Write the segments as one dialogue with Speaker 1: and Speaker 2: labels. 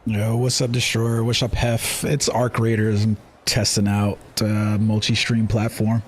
Speaker 1: Yo, what's up, Destroyer? What's up, Hef? It's Arc Raiders. I'm testing out multi-stream platform.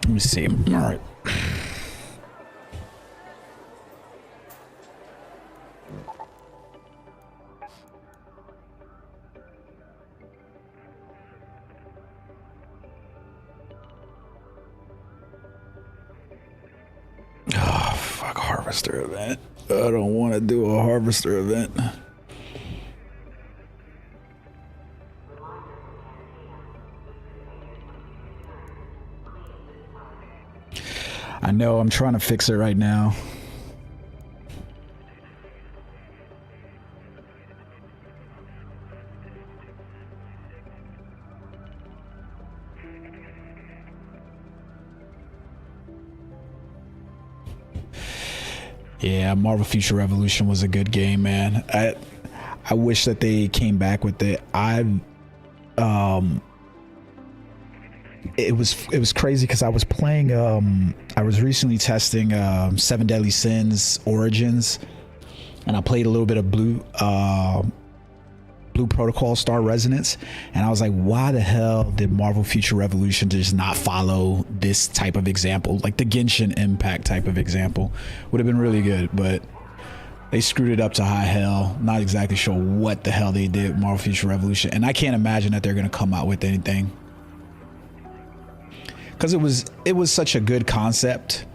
Speaker 1: Let me see. All right. Oh, fuck, harvester event. I don't want to do a harvester event. I know, I'm trying to fix it right now. Yeah, Marvel Future Revolution was a good game, man. I wish that they came back with it. It was crazy because I was playing I was recently testing Seven Deadly Sins Origins, and I played a little bit of Blue Protocol Star Resonance, and I was like, why the hell did Marvel Future Revolution just not follow this type of example? Like the Genshin Impact type of example would have been really good, but they screwed it up to high hell. Not exactly sure what the hell they did with Marvel Future Revolution, and I can't imagine that they're gonna come out with anything, because it was such a good concept.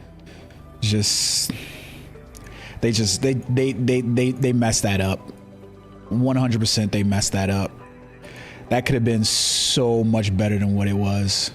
Speaker 1: Just they messed that up. 100% they messed that up. That could have been so much better than what it was.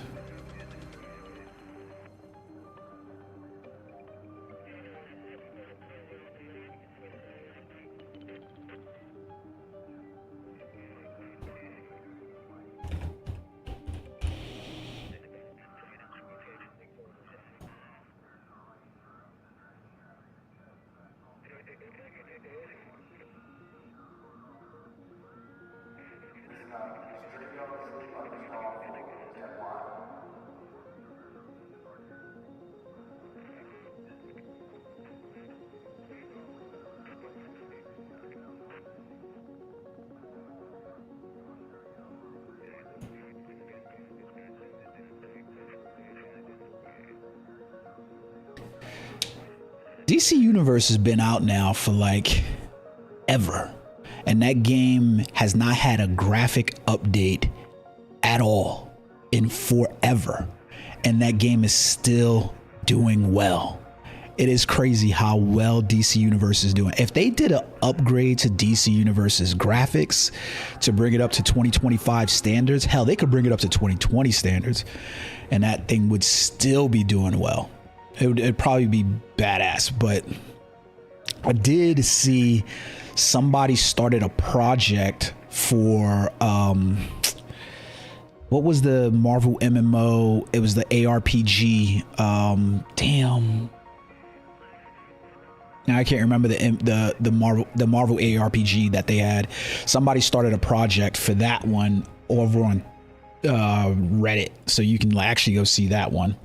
Speaker 1: DC Universe has been out now for like ever, and that game has not had a graphic update at all in forever, and that game is still doing well. It is crazy how well DC Universe is doing. If they did an upgrade to DC Universe's graphics to bring it up to 2025 standards, hell, they could bring it up to 2020 standards, and that thing would still be doing well. It'd probably be badass. But I did see somebody started a project for what was the Marvel MMO? It was the ARPG. Damn. Now I can't remember the Marvel ARPG that they had. Somebody started a project for that one over on Reddit, so you can actually go see that one.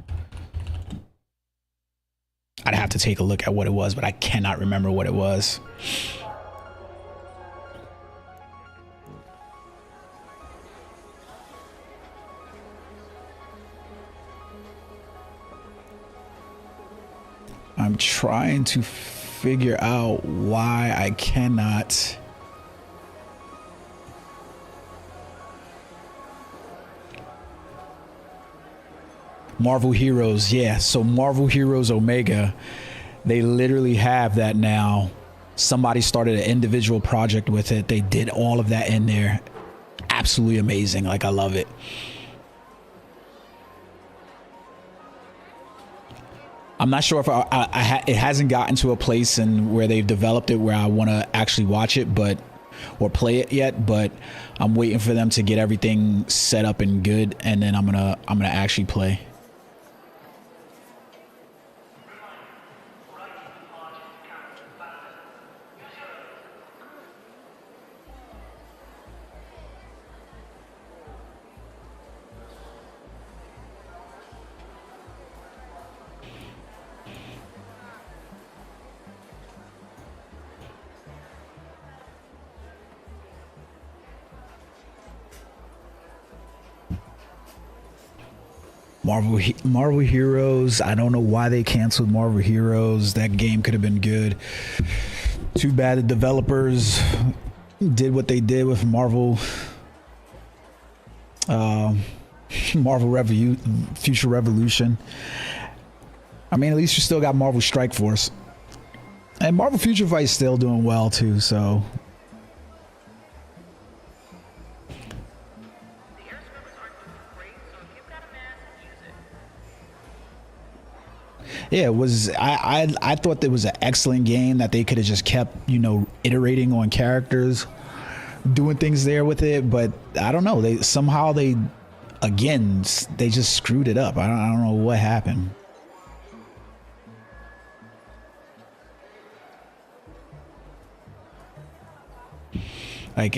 Speaker 1: I'd have to take a look at what it was, but I cannot remember what it was. I'm trying to figure out why I cannot. Marvel Heroes, yeah. So Marvel Heroes Omega, they literally have that now. Somebody started an individual project with it. They did all of that in there. Absolutely amazing. Like, I love it. I'm not sure if it hasn't gotten to a place in where they've developed it where I want to actually watch it, or play it yet. But I'm waiting for them to get everything set up and good, and then I'm gonna actually play. Marvel Heroes, I don't know why they canceled Marvel Heroes. That game could have been good. Too bad the developers did what they did with Marvel Future Revolution. I mean, at least you still got Marvel Strike Force. And Marvel Future Fight's still doing well too, so yeah, it was. I thought it was an excellent game that they could have just kept, iterating on characters, doing things there with it. But I don't know. They just screwed it up. I don't know what happened. Like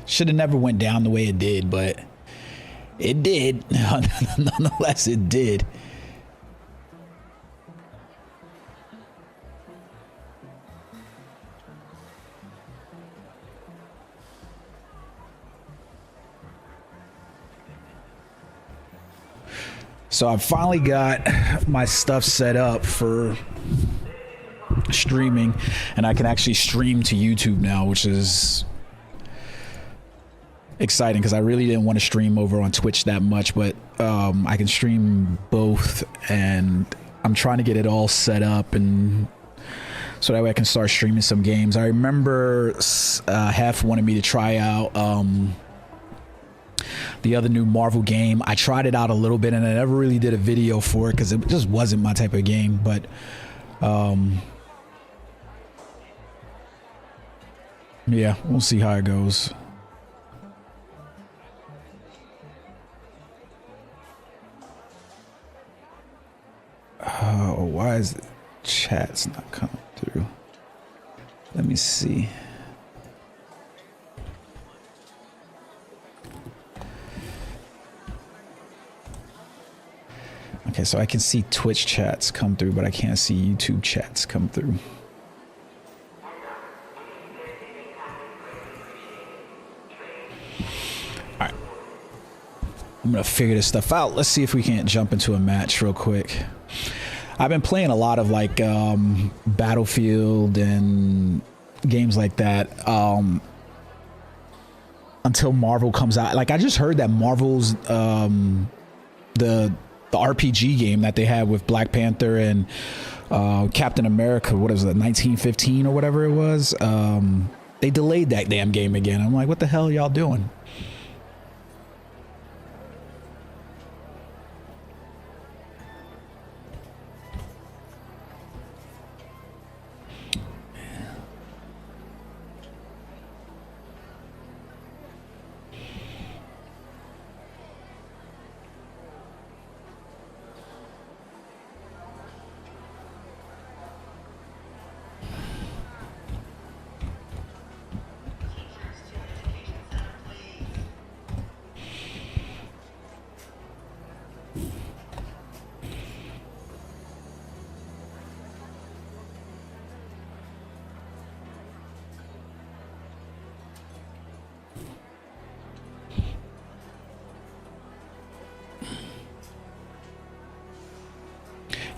Speaker 1: should have never went down the way it did, but it did. Nonetheless, it did. So I finally got my stuff set up for streaming, and I can actually stream to YouTube now, which is exciting because I really didn't want to stream over on Twitch that much, but I can stream both, and I'm trying to get it all set up, and so that way I can start streaming some games. I remember Hef wanted me to try out the other new Marvel game. I tried it out a little bit, and I never really did a video for it because it just wasn't my type of game. But yeah, we'll see how it goes. Oh, why is the chat's not coming through? Let me see. Okay, so I can see Twitch chats come through, but I can't see YouTube chats come through. All right. I'm gonna figure this stuff out. Let's see if we can't jump into a match real quick. I've been playing a lot of like Battlefield and games like that until Marvel comes out. Like, I just heard that Marvel's the RPG game that they had with Black Panther and Captain America, what is it, 1915 or whatever it was, they delayed that damn game again. I'm like, what the hell are y'all doing?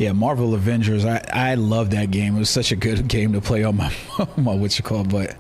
Speaker 1: Yeah, Marvel Avengers. I love that game. It was such a good game to play on my my but.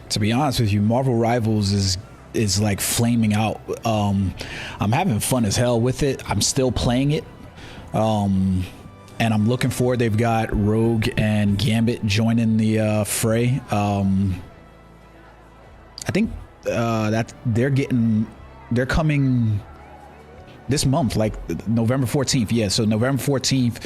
Speaker 1: To be honest with you, Marvel Rivals is like flaming out. I'm having fun as hell with it. I'm still playing it, and I'm looking forward. They've got Rogue and Gambit joining the fray. I think that they're coming this month, like November 14th. Yeah, so November 14th.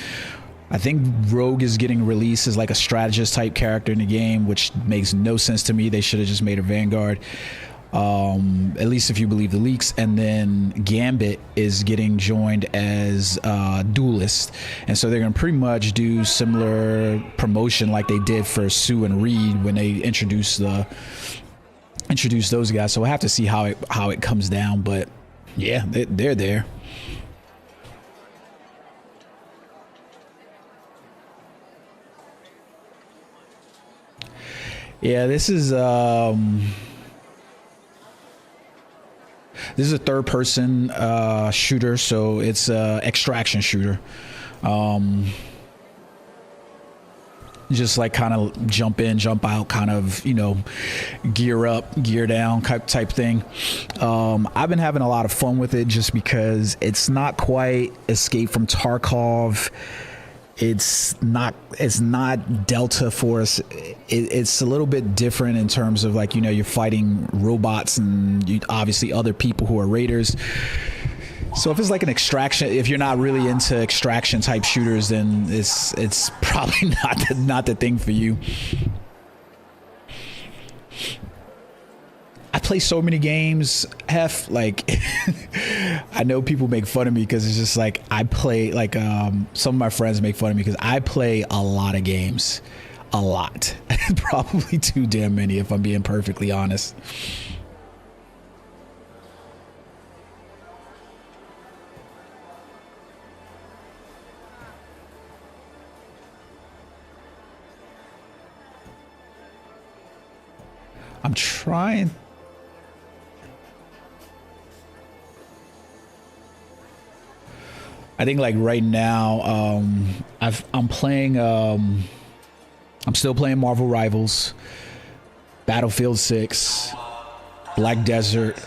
Speaker 1: I think Rogue is getting released as like a strategist type character in the game, which makes no sense to me. They should have just made her Vanguard, at least if you believe the leaks. And then Gambit is getting joined as duelist, and so they're gonna pretty much do similar promotion like they did for Sue and Reed when they introduced those guys. So we'll have to see how it comes down, but yeah, they're there. Yeah, this is a third person shooter, so it's a extraction shooter. Just like kind of jump in, jump out, kind of, you know, gear up, gear down type thing. I've been having a lot of fun with it just because it's not quite Escape from Tarkov. It's not Delta Force. It's a little bit different in terms of, like, you know, you're fighting robots and obviously other people who are raiders. So if it's like an extraction, if you're not really into extraction type shooters, then it's probably not the thing for you. I play so many games, like I know people make fun of me because it's just like I play, like some of my friends make fun of me because I play a lot of games, a lot. Probably too damn many if I'm being perfectly honest. I'm trying. I think like right now, I'm still playing Marvel Rivals, Battlefield 6, Black Desert,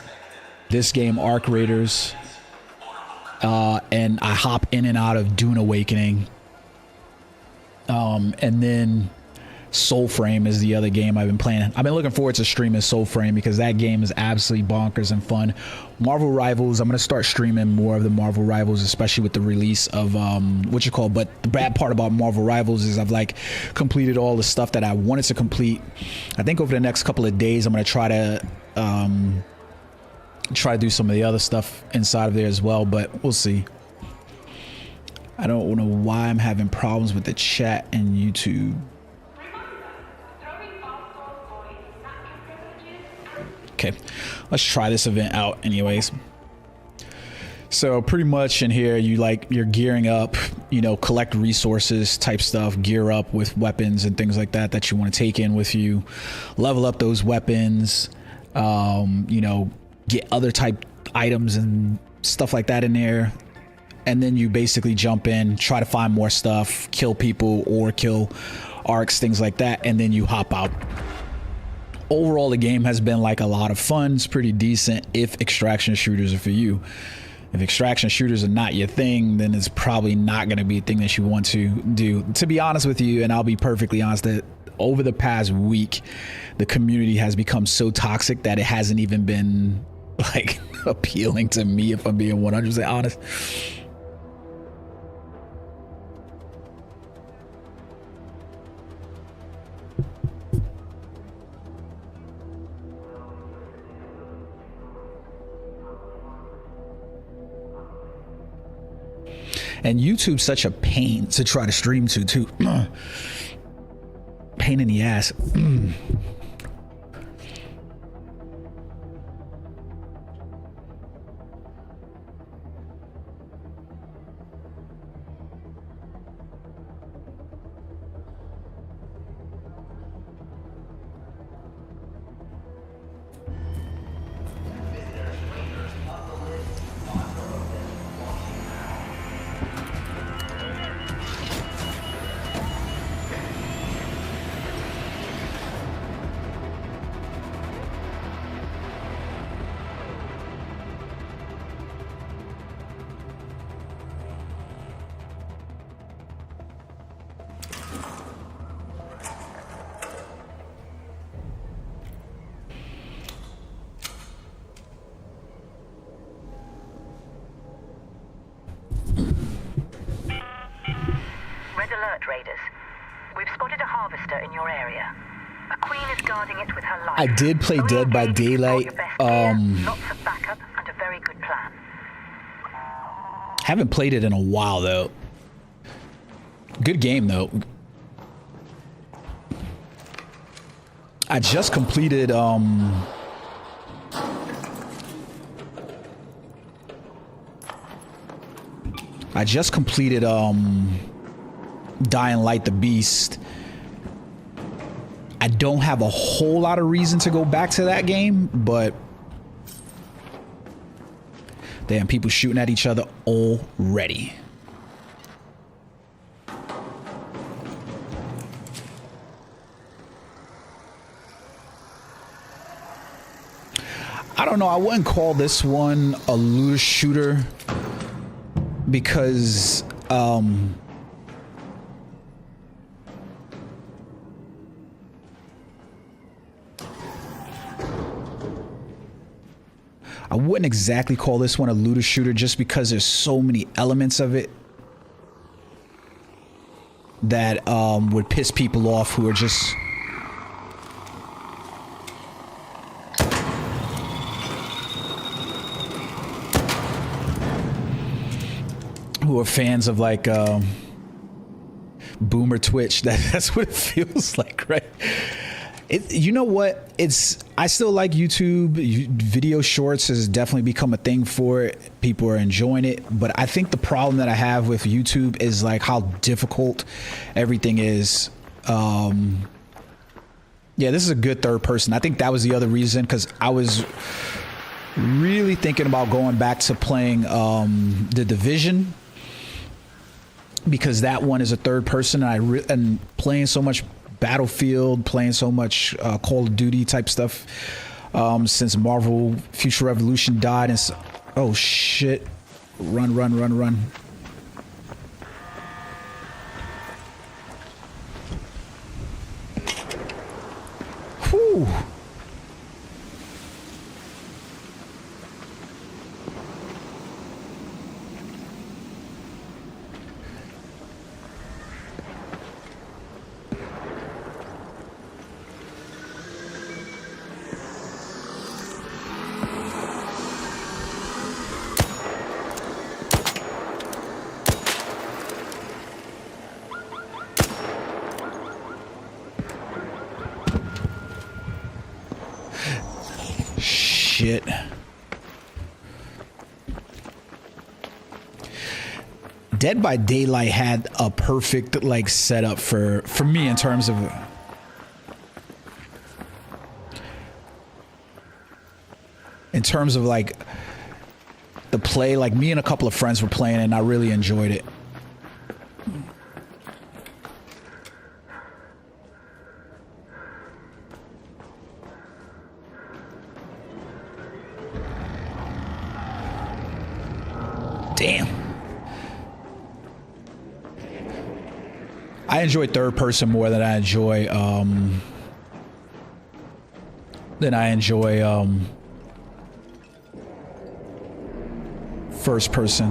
Speaker 1: this game Arc Raiders, and I hop in and out of Dune Awakening, and then Soulframe is the other game I've been playing. I've been looking forward to streaming Soulframe because that game is absolutely bonkers and fun. Marvel Rivals, I'm going to start streaming more of the Marvel Rivals, especially with the release of but the bad part about Marvel Rivals is I've like completed all the stuff that I wanted to complete. I think over the next couple of days I'm going to try to do some of the other stuff inside of there as well, but we'll see. I don't know why I'm having problems with the chat and YouTube. Okay, let's try this event out anyways. So pretty much in here, you're gearing up, you know, collect resources type stuff, gear up with weapons and things like that you want to take in with you, level up those weapons, you know, get other type items and stuff like that in there. And then you basically jump in, try to find more stuff, kill people or kill arcs, things like that. And then you hop out. Overall, the game has been like a lot of fun. It's pretty decent if extraction shooters are for you. If extraction shooters are not your thing, then it's probably not going to be a thing that you want to do. To be honest with you, and I'll be perfectly honest, that over the past week, the community has become so toxic that it hasn't even been like appealing to me, if I'm being 100% honest. And YouTube's such a pain to try to stream to, too. Pain in the ass. I did play Dead by Daylight.
Speaker 2: Lots of backup and a very good plan.
Speaker 1: Haven't played it in a while though. Good game though. I just completed Dying Light the Beast. I don't have a whole lot of reason to go back to that game, but damn, people shooting at each other already. I don't know, I wouldn't call this one a looter shooter because I wouldn't exactly call this one a looter shooter just because there's so many elements of it that would piss people off who are just fans of like boomer Twitch. That's what it feels like, right? You know what? I still like YouTube. Video shorts has definitely become a thing for it. People are enjoying it. But I think the problem that I have with YouTube is like how difficult everything is. Yeah, this is a good third person. I think that was the other reason, because I was really thinking about going back to playing The Division, because that one is a third person, and playing so much Battlefield, playing so much Call of Duty type stuff since Marvel Future Revolution died. And oh shit, run. Whew. Shit. Dead by Daylight had a perfect like setup for me in terms of like the play. Like, me and a couple of friends were playing it and I really enjoyed it. I enjoy third person more than I enjoy first person.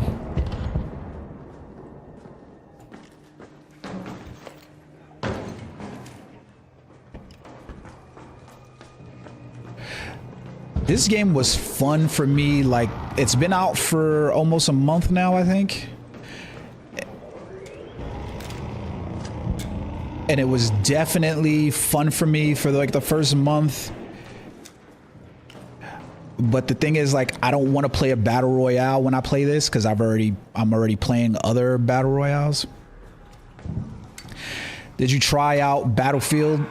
Speaker 1: This game was fun for me. Like, it's been out for almost a month now, I think. And it was definitely fun for me for like the first month. But the thing is, like, I don't want to play a battle royale when I play this because I'm already playing other battle royales. Did you try out Battlefield?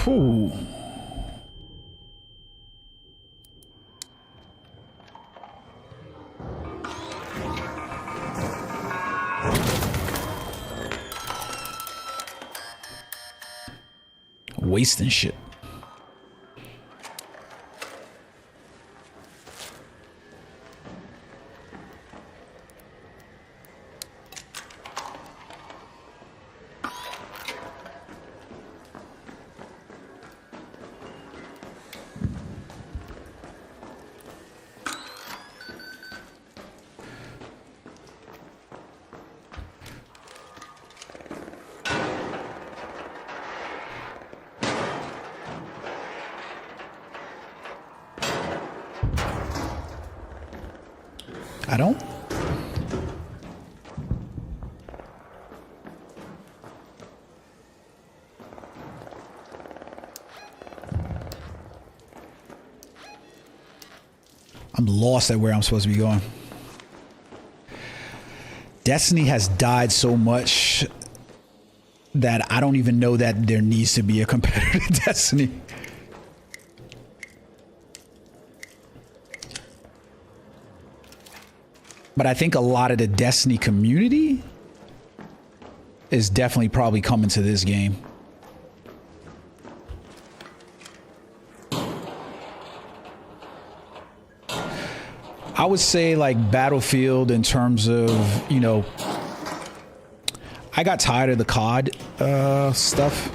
Speaker 1: Ooh. Wasting shit. I don't. I'm lost at where I'm supposed to be going. Destiny has died so much that I don't even know that there needs to be a competitor to Destiny. But I think a lot of the Destiny community is definitely probably coming to this game. I would say like Battlefield in terms of, you know, I got tired of the COD stuff.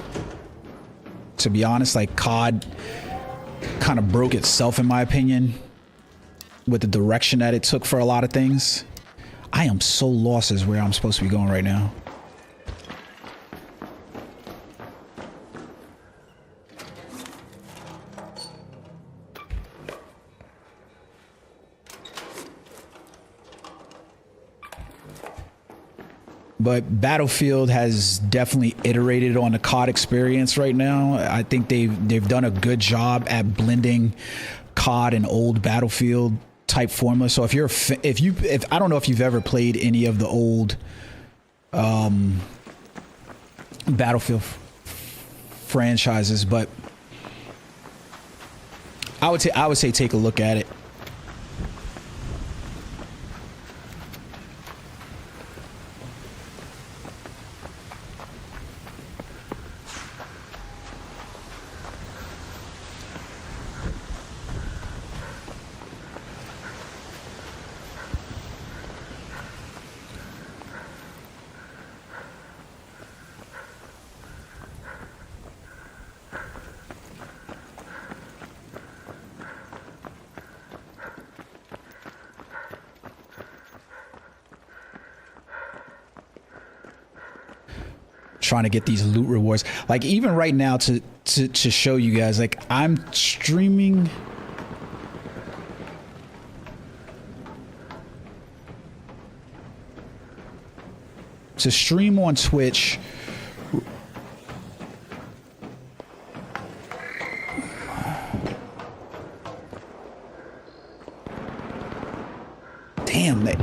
Speaker 1: To be honest, like COD kind of broke itself in my opinion, with the direction that it took for a lot of things. I am so lost as where I'm supposed to be going right now. But Battlefield has definitely iterated on the COD experience right now. I think they've done a good job at blending COD and old Battlefield type formula. So if I don't know if you've ever played any of the old Battlefield franchises, but I would say take a look at it. Trying to get these loot rewards, like even right now to show you guys, like I'm streaming to stream on Twitch. Damn that.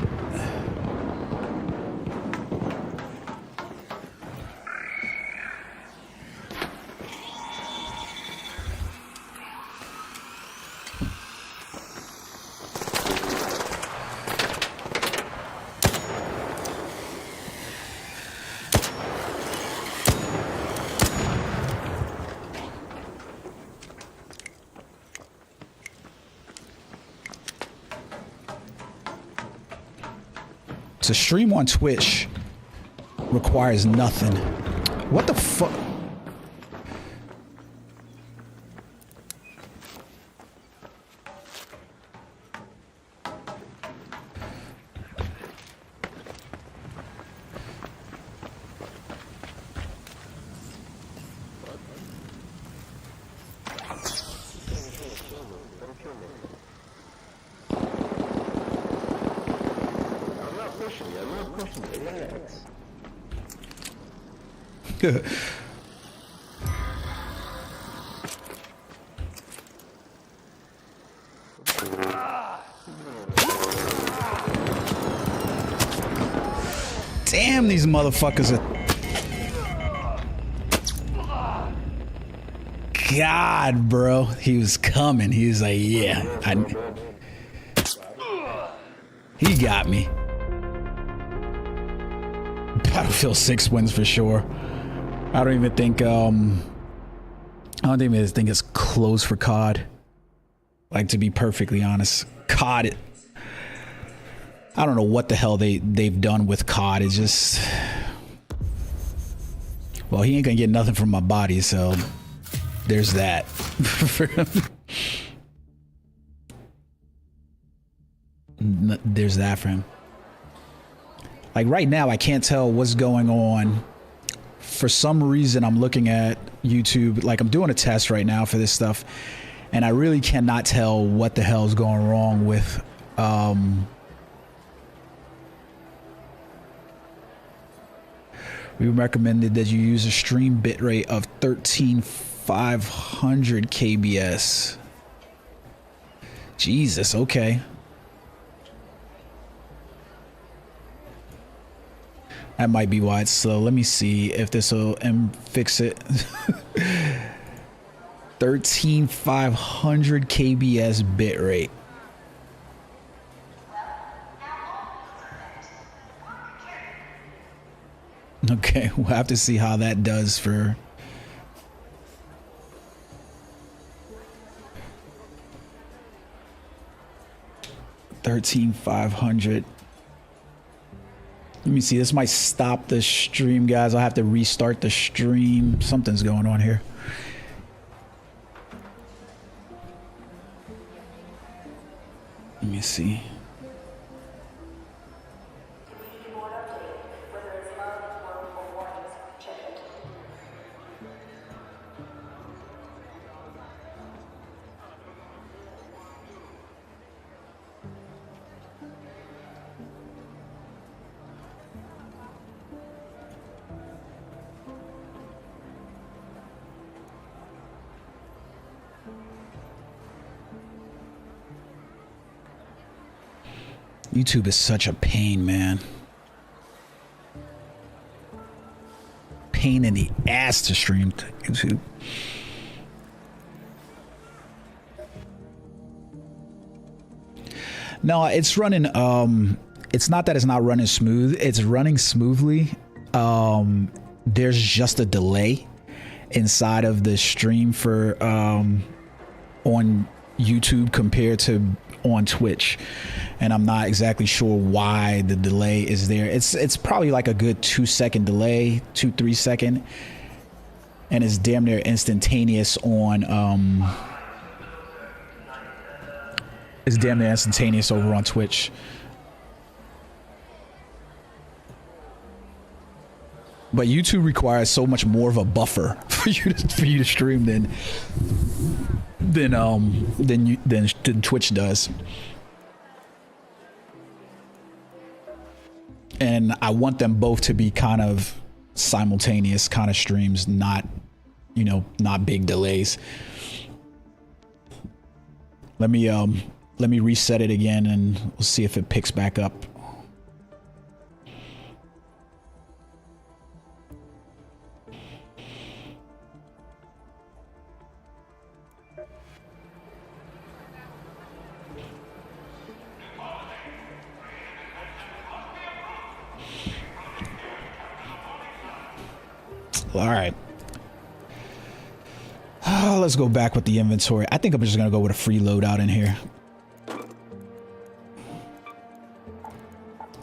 Speaker 1: To stream on Twitch requires nothing. What the fuck? Damn, these motherfuckers are... God, bro. He was coming. He was like, yeah. He got me. Battlefield 6 wins for sure. I don't even think, I don't even think it's close for COD. Like, to be perfectly honest. COD... I don't know what the hell they've done with COD. It's just, well, he ain't gonna get nothing from my body, so there's that. There's that for him. Like right now, I can't tell what's going on. For some reason, I'm looking at YouTube, like I'm doing a test right now for this stuff, and I really cannot tell what the hell is going wrong with we recommended that you use a stream bitrate of 13,500 kbs. Jesus, okay. That might be why it's slow. Let me see if this will fix it. 13,500 kbs bitrate. Okay, we'll have to see how that does for... $13,500. Let me see, this might stop the stream, guys. I'll have to restart the stream. Something's going on here. Let me see. YouTube is such a pain, man. Pain in the ass to stream to YouTube. No, it's running, it's not that it's not running smooth, it's running smoothly. There's just a delay inside of the stream for on YouTube compared to on Twitch, and I'm not exactly sure why the delay is there. It's probably like a good 2-second delay, 2-3 second, and it's damn near instantaneous on it's damn near instantaneous over on Twitch. But YouTube requires so much more of a buffer for you to stream than Twitch does. And I want them both to be kind of simultaneous kind of streams, not, you know, not big delays. Let me reset it again and we'll see if it picks back up. All right. Let's go back with the inventory. I think I'm just going to go with a free loadout in here.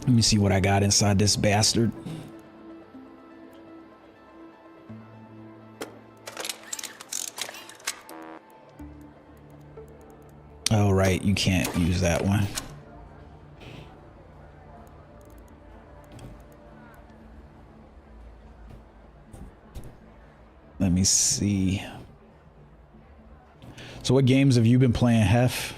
Speaker 1: Let me see what I got inside this bastard. Oh, right, you can't use that one. Let me see. So what games have you been playing, Hef?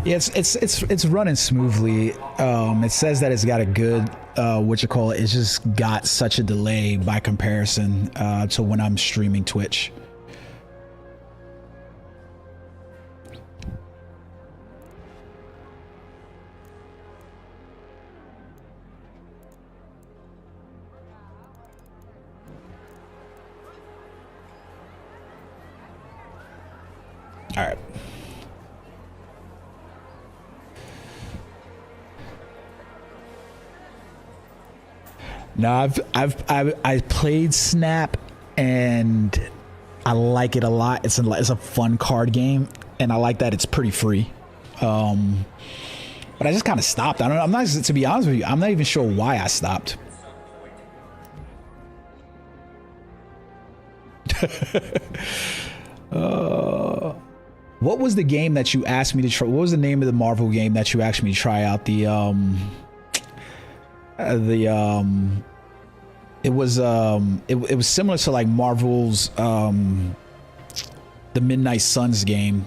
Speaker 1: Yeah, it's running smoothly. It says that it's got a good it's just got such a delay by comparison to when I'm streaming Twitch. All right. No, I've played Snap and I like it a lot. It's a fun card game and I like that it's pretty free. But I just kind of stopped. I don't know. I'm not, to be honest with you, I'm not even sure why I stopped. What was the game that you asked me to try? What was the name of the Marvel game that you asked me to try out? It was similar to like Marvel's the Midnight Suns game.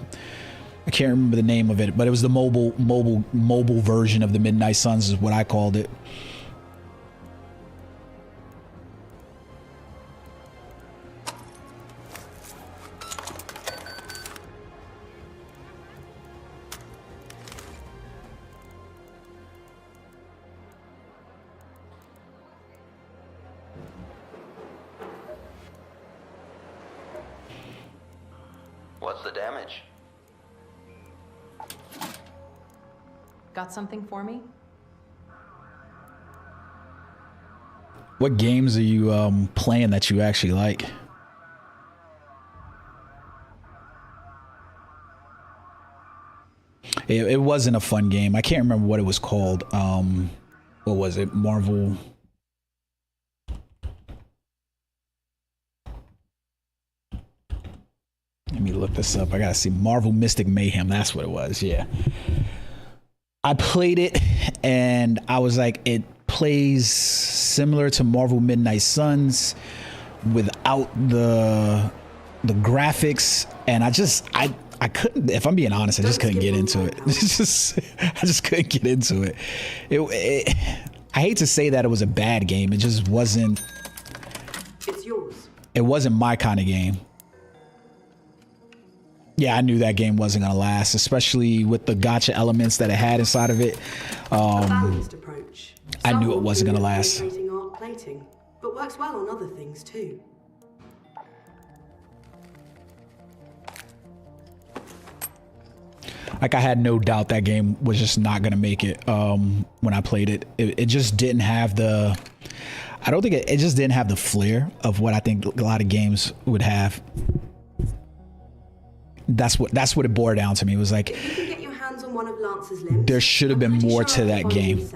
Speaker 1: I can't remember the name of it, but it was the mobile version of the Midnight Suns is what I called it.
Speaker 3: What's the damage?
Speaker 4: Got something for me?
Speaker 1: What games are you playing that you actually like? It wasn't a fun game. I can't remember what it was called. What was it? Marvel. Let me look this up. I gotta see. Marvel Mystic Mayhem. That's what it was. Yeah. I played it and I was like, it plays similar to Marvel Midnight Suns without the graphics. And I couldn't, if I'm being honest, I just couldn't get into it. I just couldn't get into it. I hate to say that it was a bad game. It just wasn't.
Speaker 4: It's yours.
Speaker 1: It wasn't my kind of game. Yeah, I knew that game wasn't gonna last, especially with the gacha elements that it had inside of it.
Speaker 4: Balanced approach.
Speaker 1: I knew it wasn't gonna last.
Speaker 4: Art plating, but works well on other things too.
Speaker 1: Like I had no doubt that game was just not gonna make it when I played it. It just didn't have the. I don't think it just didn't have the flair of what I think a lot of games would have. That's what it bore down to me. It was like,
Speaker 4: if you can get your hands on one of Lance's limbs,
Speaker 1: there should have been more to that game.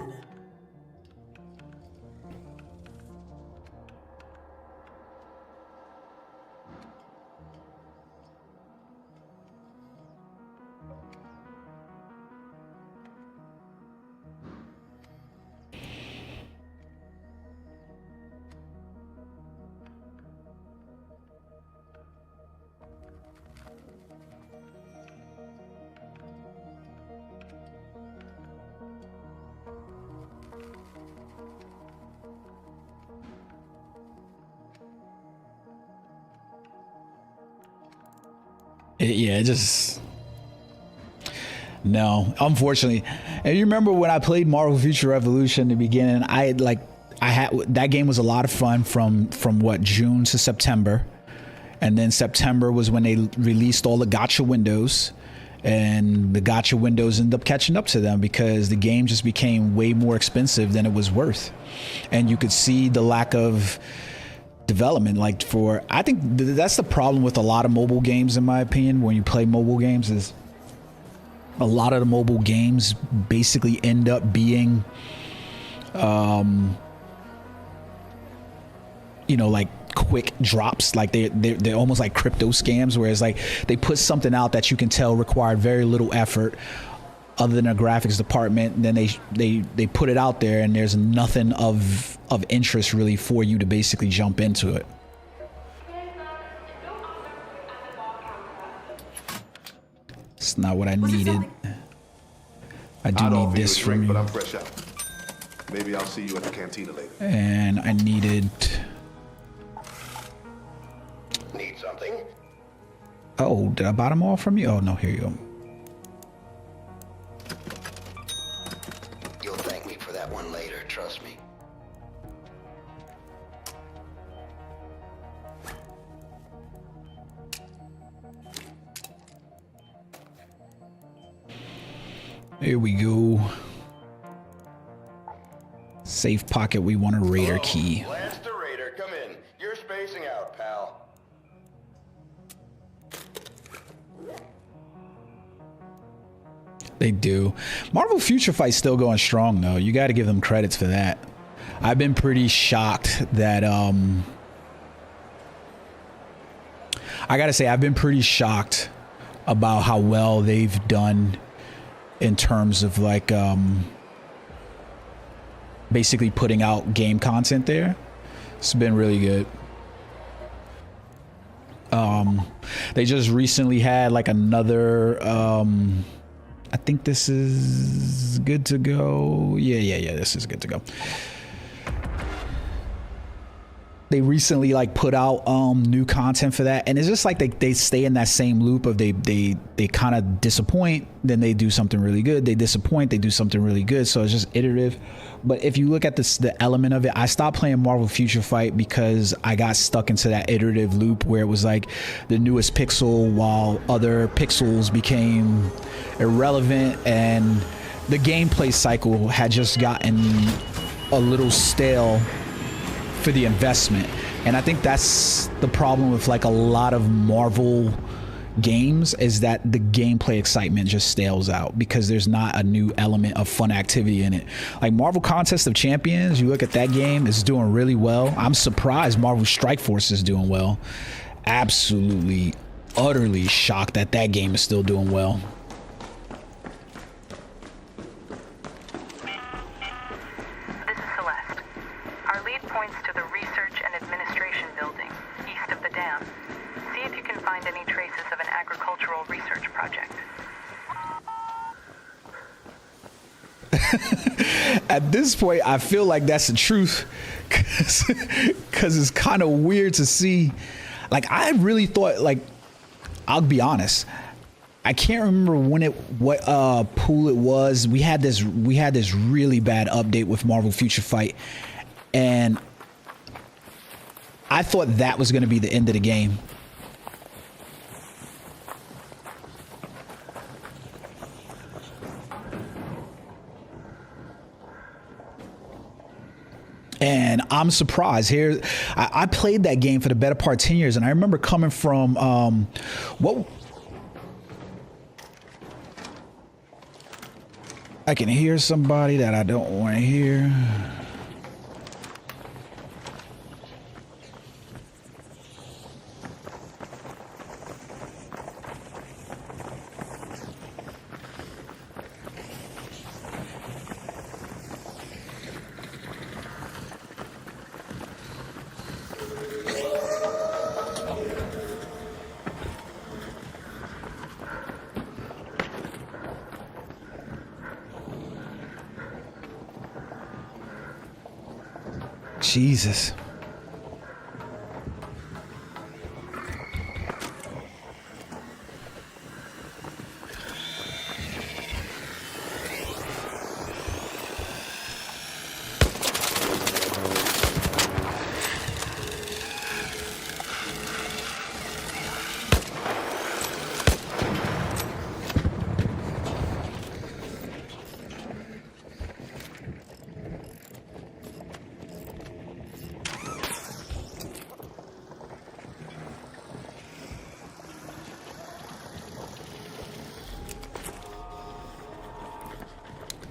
Speaker 1: Yeah, it just no. Unfortunately, and you remember when I played Marvel Future Revolution in the beginning? I had that game was a lot of fun from what, June to September, and then September was when they released all the gacha windows. And the gacha windows ended up catching up to them because the game just became way more expensive than it was worth. And you could see the lack of development. Like I think that's the problem with a lot of mobile games, in my opinion. When you play mobile games, is a lot of the mobile games basically end up being, like quick drops. Like they're almost like crypto scams, whereas like they put something out that you can tell required very little effort other than a graphics department, and then they put it out there and there's nothing of interest really for you to basically jump into it. It's not what I needed. I do need this from you.
Speaker 5: But I'm fresh out. Maybe I'll see you at the cantina later.
Speaker 1: And I needed.
Speaker 3: Need something?
Speaker 1: Oh, did I buy them all from you? Oh no, here you go.
Speaker 3: You'll thank me for that one later, trust me.
Speaker 1: There we go. Safe pocket, we want a Raider key.
Speaker 3: Lance the Raider, come in. You're spacing out, pal.
Speaker 1: They do. Marvel Future Fight's still going strong though. You got to give them credits for that. I've been pretty shocked that I gotta say I've been pretty shocked about how well they've done in terms of like basically putting out game content there. It's been really good. They just recently had like another I think this is good to go. Yeah, this is good to go. They recently like put out new content for that, and it's just like they stay in that same loop of they kind of disappoint, then they do something really good, they disappoint, they do something really good, so it's just iterative. But if you look at the element of it, I stopped playing Marvel Future Fight because I got stuck into that iterative loop where it was like the newest pixel while other pixels became irrelevant, and the gameplay cycle had just gotten a little stale for the investment. And I think that's the problem with like a lot of Marvel games, is that the gameplay excitement just stales out because there's not a new element of fun activity in it. Like Marvel Contest of Champions, you look at that game, it's doing really well. I'm surprised Marvel Strike Force is doing well. Absolutely, utterly shocked that that game is still doing well.
Speaker 2: This is Celeste. Our lead points to the Research and Administration Building, east of the dam. See if you can find any traces of an agricultural research project.
Speaker 1: At this point, I feel like that's the truth, because it's kind of weird to see. Like, I really thought, like, I'll be honest, I can't remember what pool it was. We had this really bad update with Marvel Future Fight, and I thought that was going to be the end of the game. And I'm surprised. Here, I played that game for the better part of 10 years, and I remember coming from what I can hear somebody that I don't want to hear. Jesus.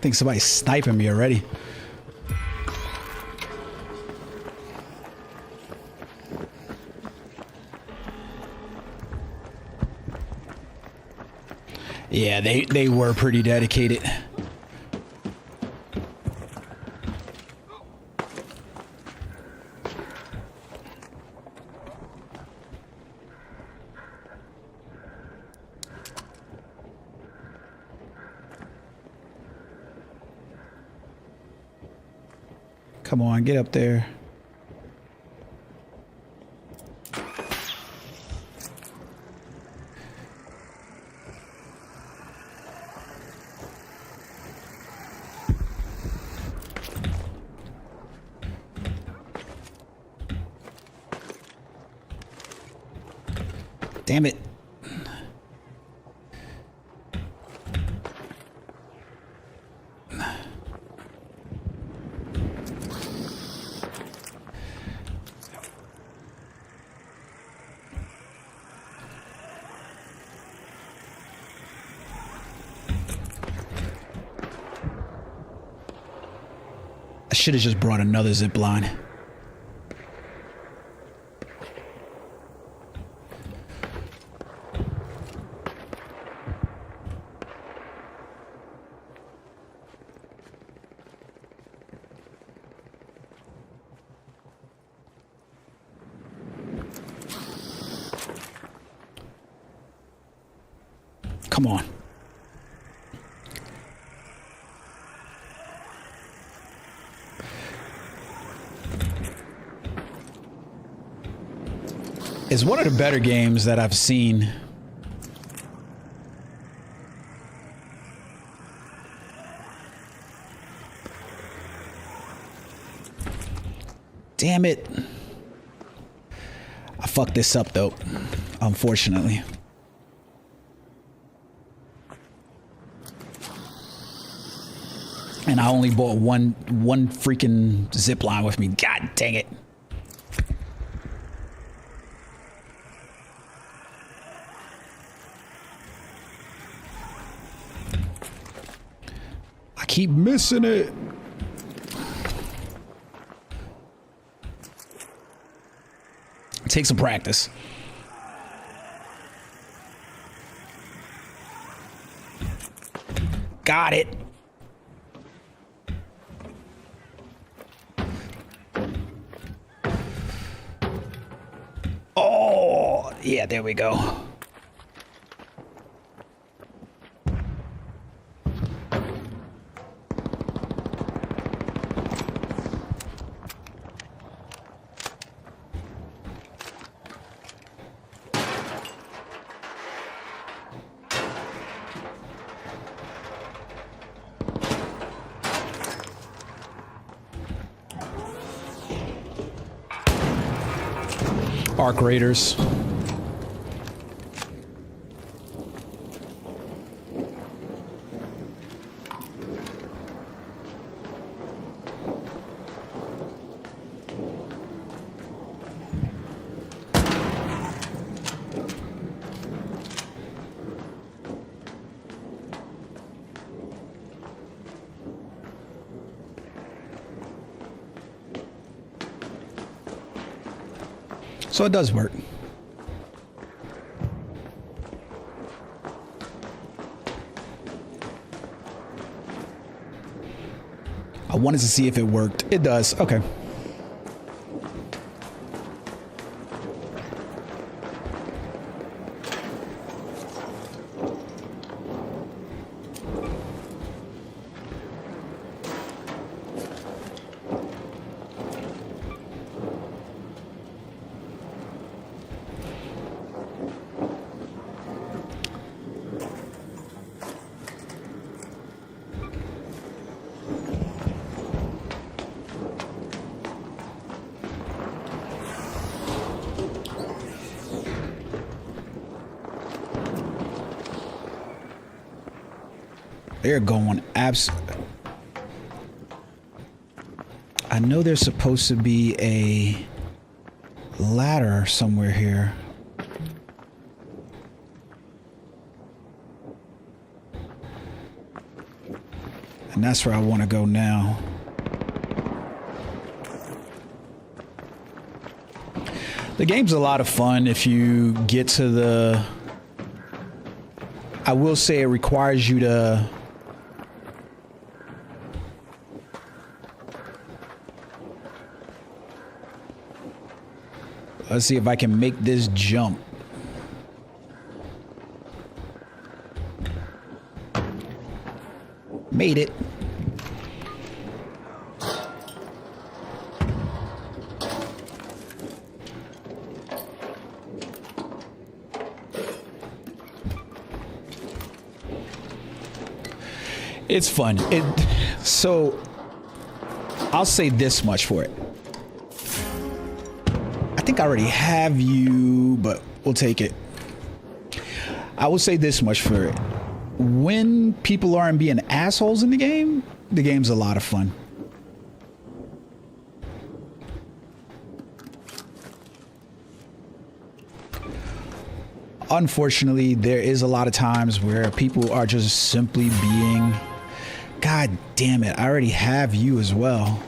Speaker 1: think somebody's sniping me already. Yeah, they were pretty dedicated. Come on, get up there. Damn it. I should have just brought another zip line. Come on. It's one of the better games that I've seen. Damn it. I fucked this up though, unfortunately. And I only bought one freaking zip line with me. God dang it. I keep missing it. Take some practice. Got it. Oh, yeah, there we go. Arc Raiders. So it does work. I wanted to see if it worked. It does. Okay. They're going I know there's supposed to be a ladder somewhere here. I And that's where I want to go now. The game's a lot of fun if you get to the... I will say it requires you to... Let's see if I can make this jump. Made it. It's fun. So I'll say this much for it. I think I already have you, but we'll take it. I will say this much for it. When people aren't being assholes in the game's a lot of fun. Unfortunately, there is a lot of times where people are just simply being... God damn it, I already have you as well.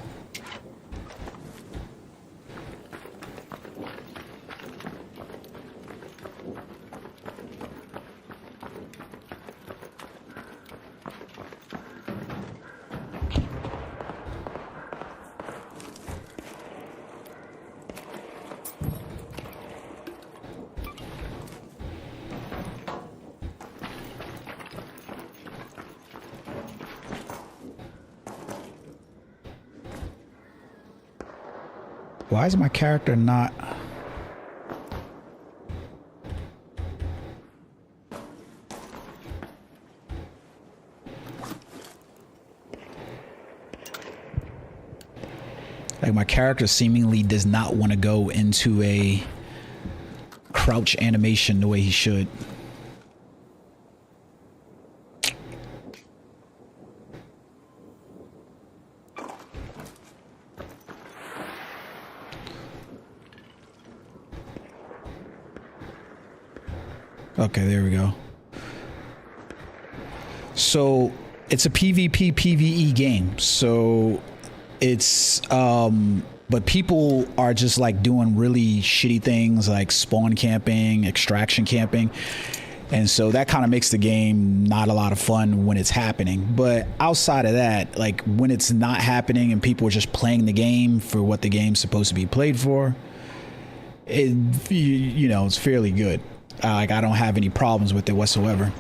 Speaker 1: Why is my character not... Like, my character seemingly does not want to go into a crouch animation the way he should. Okay, there we go. So it's a PvP PvE game. So it's but people are just like doing really shitty things like spawn camping, extraction camping. And so that kind of makes the game not a lot of fun when it's happening. But outside of that, like when it's not happening and people are just playing the game for what the game's supposed to be played for, you know, it's fairly good. Like, I don't have any problems with it whatsoever.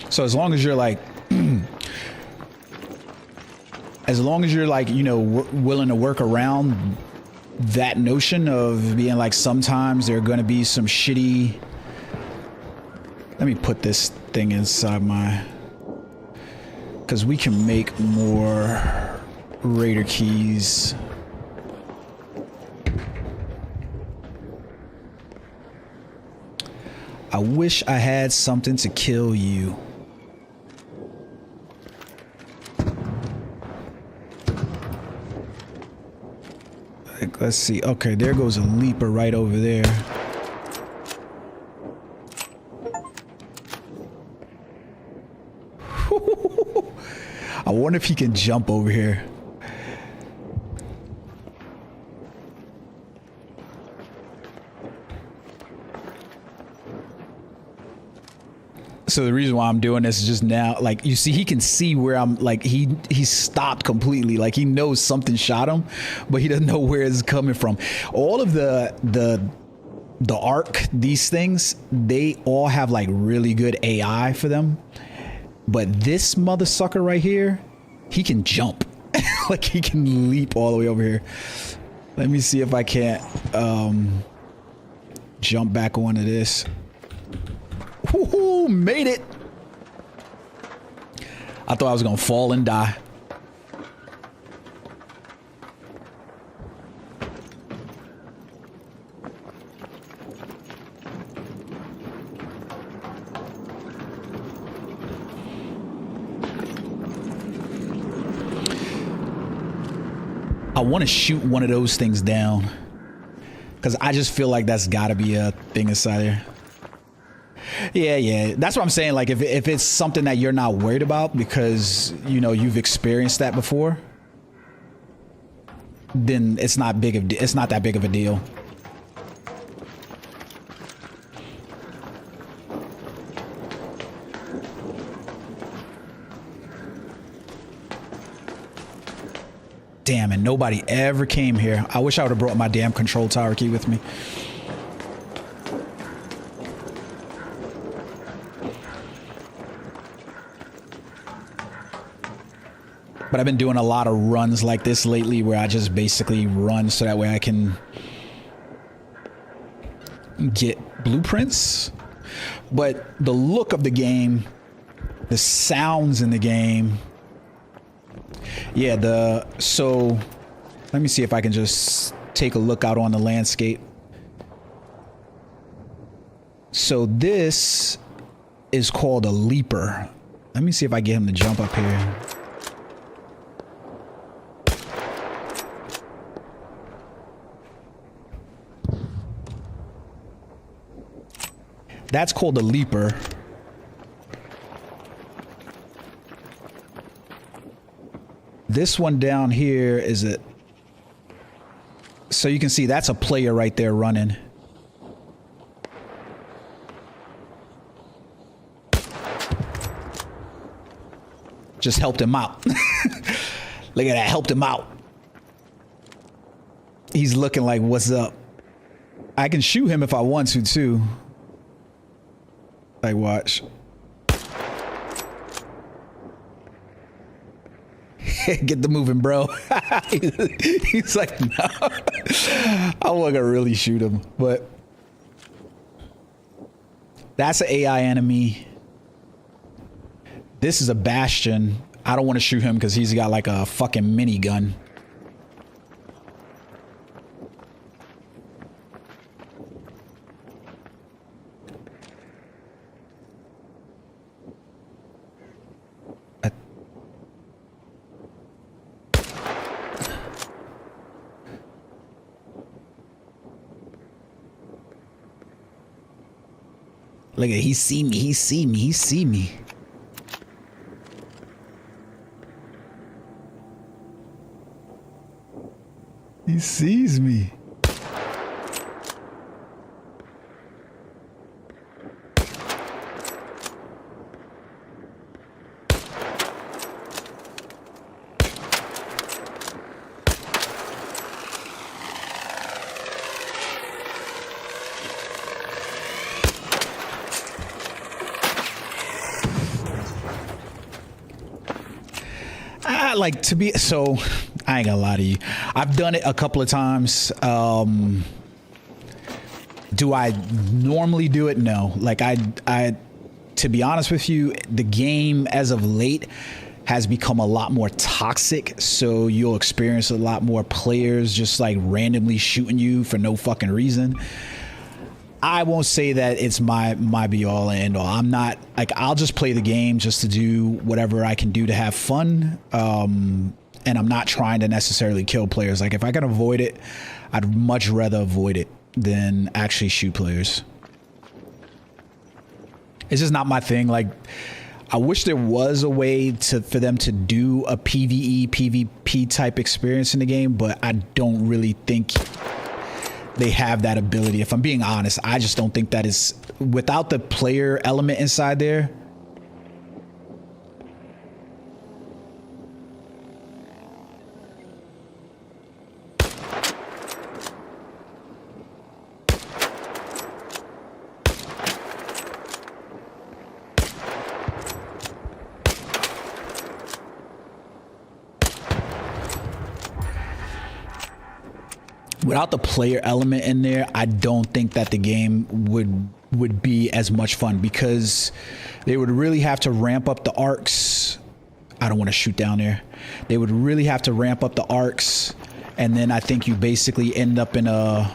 Speaker 1: So as long as you're like, as long as you're like, you know, willing to work around that notion of being like, sometimes there are going to be some shitty... Let me put this thing inside my... Because we can make more Raider keys. I wish I had something to kill you. Like, let's see. Okay, there goes a leaper right over there. I wonder if he can jump over here. So the reason why I'm doing this is just now, like, you see, he can see where I'm, like, he stopped completely. Like, he knows something shot him, but he doesn't know where it's coming from. All of the arc, these things, they all have like really good AI for them. But this mother sucker right here, he can jump. Like, he can leap all the way over here. Let me see if I can't jump back onto this. Woohoo, made it. I thought I was gonna fall and die. I want to shoot one of those things down because I just feel like that's got to be a thing inside there. Yeah. That's what I'm saying. Like if it's something that you're not worried about because, you know, you've experienced that before, then it's not that big of a deal. Damn, and nobody ever came here. I wish I would have brought my damn control tower key with me. But I've been doing a lot of runs like this lately where I just basically run so that way I can get blueprints. But the look of the game, the sounds in the game, yeah, so let me see if I can just take a look out on the landscape. So this is called a leaper. Let me see if I get him to jump up here. That's called a leaper. This one down here is it. So you can see that's a player right there running. Just helped him out. Look at that, helped him out. He's looking like, what's up? I can shoot him if I want to too. Like, watch. Get the moving, bro. He's like, no. I want to really shoot him, but that's an AI enemy. This is a Bastion. I don't want to shoot him because he's got like a fucking minigun. Look at, he see me. He see me. He sees me. Like to be so I ain't gonna lie to you, I've done it a couple of times. Do I normally do it? No. Like I to be honest with you, the game as of late has become a lot more toxic, so you'll experience a lot more players just like randomly shooting you for no fucking reason. I won't say that it's my be all and end all. I'm not like, I'll just play the game just to do whatever I can do to have fun. And I'm not trying to necessarily kill players. Like if I can avoid it, I'd much rather avoid it than actually shoot players. It's just not my thing. Like I wish there was a way for them to do a PvE, PvP type experience in the game, but I don't really think they have that ability. If I'm being honest, I just don't think that is, without the player element inside there. Without the player element in there, I don't think that the game would be as much fun, because they would really have to ramp up the arcs. I don't want to shoot down there. They would really have to ramp up the arcs, and then I think you basically end up in a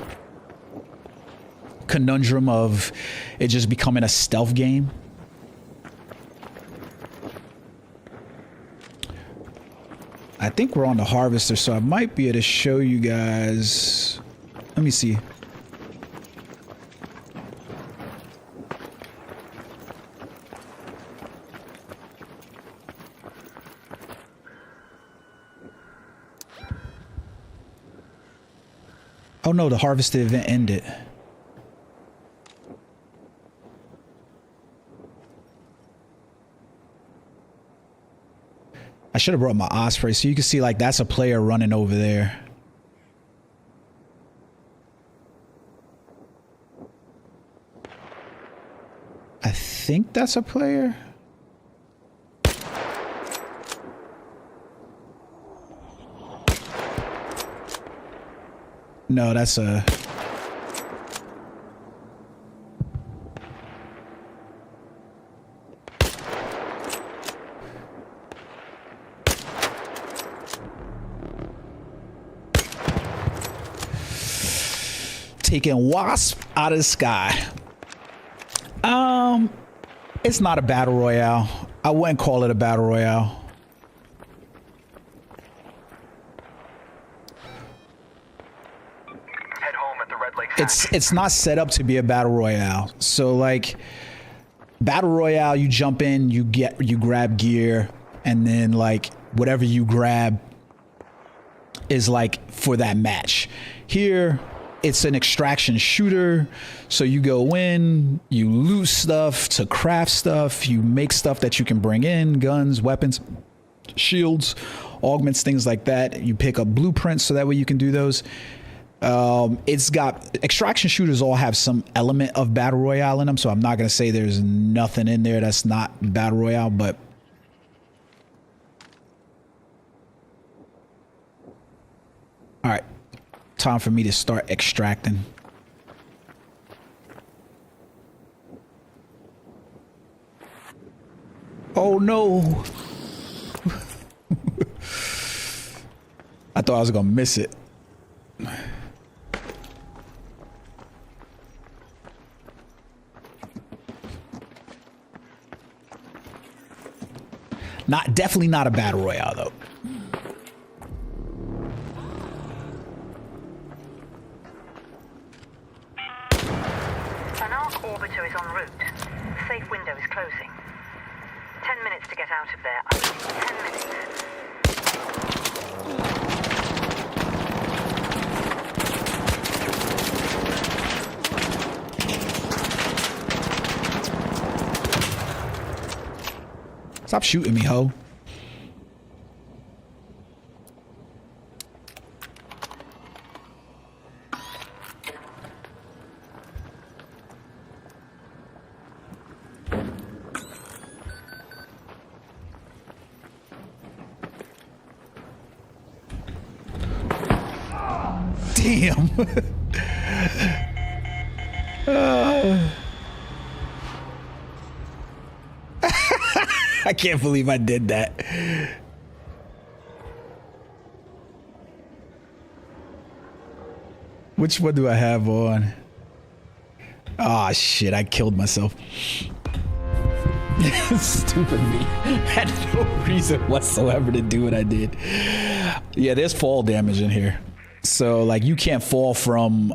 Speaker 1: conundrum of it just becoming a stealth game. I think we're on the harvester, so I might be able to show you guys. Let me see. Oh no, the harvested event ended. I should have brought my Osprey so you can see like that's a player running over there. I think that's a player. No, that's a... Taking Wasp out of the sky. It's not a battle royale. I wouldn't call it a battle royale.
Speaker 3: Head home at the Red Lake.
Speaker 1: It's not set up to be a battle royale. So like battle royale, you jump in, you grab gear, and then like whatever you grab is like for that match. Here it's an extraction shooter, so you go in, you loot stuff to craft stuff, you make stuff that you can bring in, guns, weapons, shields, augments, things like that. You pick up blueprints so that way you can do those. It's got extraction shooters all have some element of battle royale in them, so I'm not gonna say there's nothing in there that's not battle royale, but all right, time for me to start extracting. Oh no. I thought I was gonna miss it. Definitely not a battle royale though.
Speaker 2: An arc orbiter is en route. The safe window is closing. 10 minutes to get out of there. I need 10 minutes.
Speaker 1: Stop shooting me, ho. Damn. I can't believe I did that. Which one do I have on? Oh shit, I killed myself. Stupid me. Had no reason whatsoever to do what I did. Yeah, there's fall damage in here. So like you can't fall from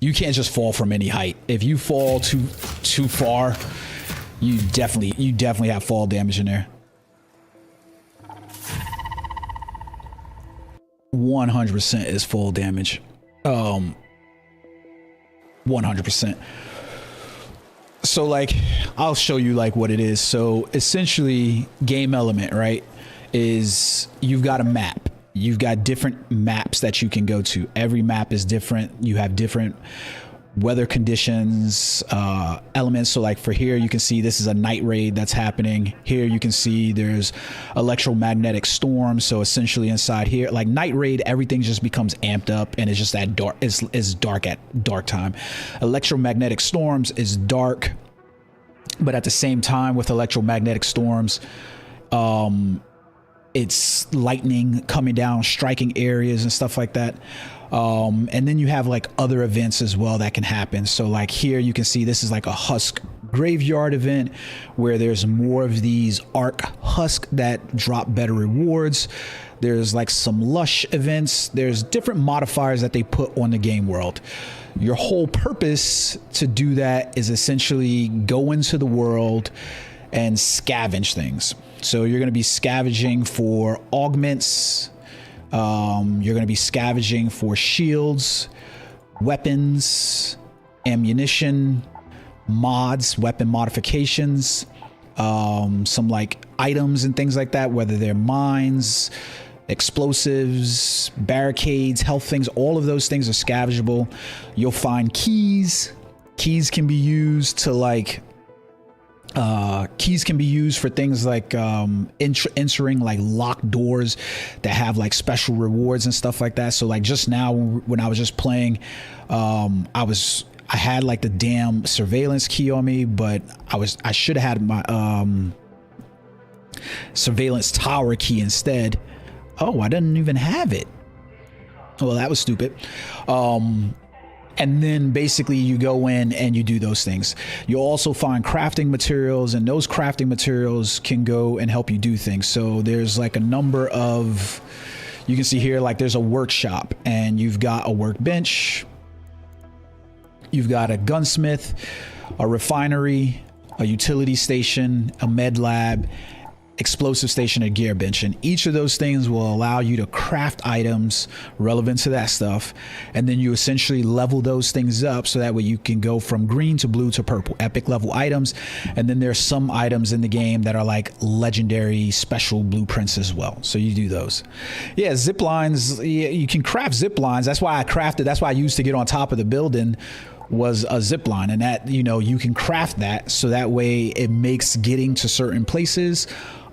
Speaker 1: you can't just fall from any height. If you fall too far, you definitely have fall damage in there. 100% is fall damage. 100%. So like I'll show you like what it is. So essentially game element, right, is you've got a map. You've got different maps that you can go to. Every map is different. You have different weather conditions, elements. So like for here, you can see this is a night raid that's happening. Here you can see there's electromagnetic storms. So essentially inside here, like night raid, everything just becomes amped up and it's just that dark. It's dark at dark time. Electromagnetic storms is dark, but at the same time with electromagnetic storms, it's lightning coming down, striking areas and stuff like that. And then you have like other events as well that can happen. So like here you can see this is like a husk graveyard event where there's more of these arc husk that drop better rewards. There's like some lush events. There's different modifiers that they put on the game world. Your whole purpose to do that is essentially go into the world and scavenge things. So you're going to be scavenging for augments, You're going to be scavenging for shields, weapons, ammunition, mods, weapon modifications, some like items and things like that, whether they're mines, explosives, barricades, health things. All of those things are scavengeable. You'll find keys. Keys can be used to like keys can be used for things like entering like locked doors that have like special rewards and stuff like that. So like just now when I was just playing, I had like the damn surveillance key on me, but I should have had my surveillance tower key instead. Oh, I didn't even have it. Well, that was stupid. And then basically you go in and you do those things. You'll also find crafting materials, and those crafting materials can go and help you do things. So there's like a number of, you can see here, like there's a workshop and you've got a workbench, you've got a gunsmith, a refinery, a utility station, a med lab, explosive station, and gear bench, and each of those things will allow you to craft items relevant to that stuff, and then you essentially level those things up so that way you can go from green to blue to purple, epic level items. And then there's some items in the game that are like legendary special blueprints as well, so you do those. Yeah, zip lines, yeah, you can craft zip lines. That's why I used to get on top of the building was a zip line, and that, you know, you can craft that so that way it makes getting to certain places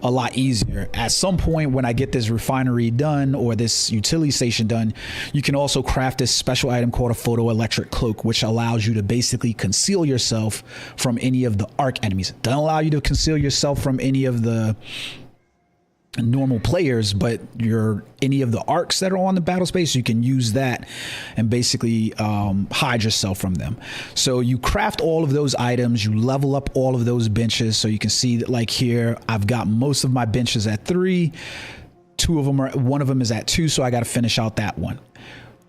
Speaker 1: a lot easier. At some point when I get this refinery done or this utility station done, you can also craft this special item called a photoelectric cloak, which allows you to basically conceal yourself from any of the arc enemies. It doesn't allow you to conceal yourself from any of the normal players, but any of the arcs that are on the battle space, you can use that and basically hide yourself from them. So you craft all of those items, you level up all of those benches. So you can see that, like here, I've got most of my benches at 3, one of them is at 2, so I got to finish out that one.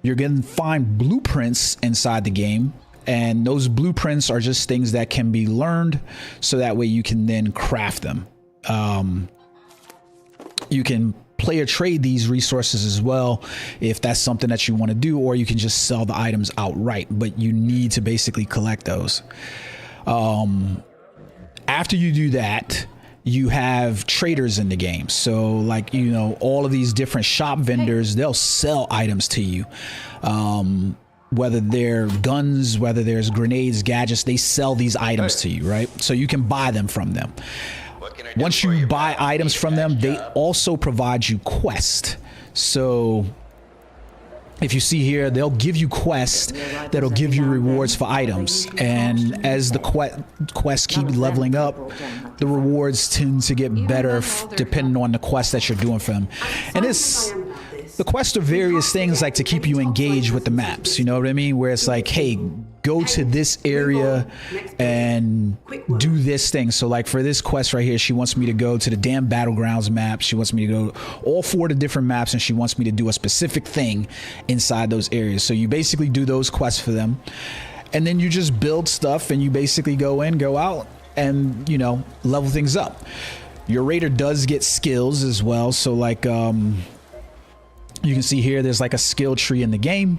Speaker 1: You're going to find blueprints inside the game, and those blueprints are just things that can be learned, so that way you can then craft them. You can play or trade these resources as well if that's something that you want to do, or you can just sell the items outright, but you need to basically collect those. After you do that, you have traders in the game. So like, you know, all of these different shop vendors, they'll sell items to you. Whether they're guns, whether there's grenades, gadgets, they sell these items to you, right? So you can buy them from them. Once you buy items from them, they also provide you quests. So if you see here, they'll give you quests that'll give you rewards for items. And as the quests keep leveling up, the rewards tend to get better depending on the quest that you're doing for them. And the quests are various things like to keep you engaged with the maps, you know what I mean? Where it's like, hey, go to this area and do this thing. So like for this quest right here, she wants me to go to the damn Battlegrounds map. She wants me to go all 4 of the different maps, and she wants me to do a specific thing inside those areas. So you basically do those quests for them, and then you just build stuff, and you basically go in, go out, and, you know, level things up. Your raider does get skills as well. So like, you can see here, there's like a skill tree in the game.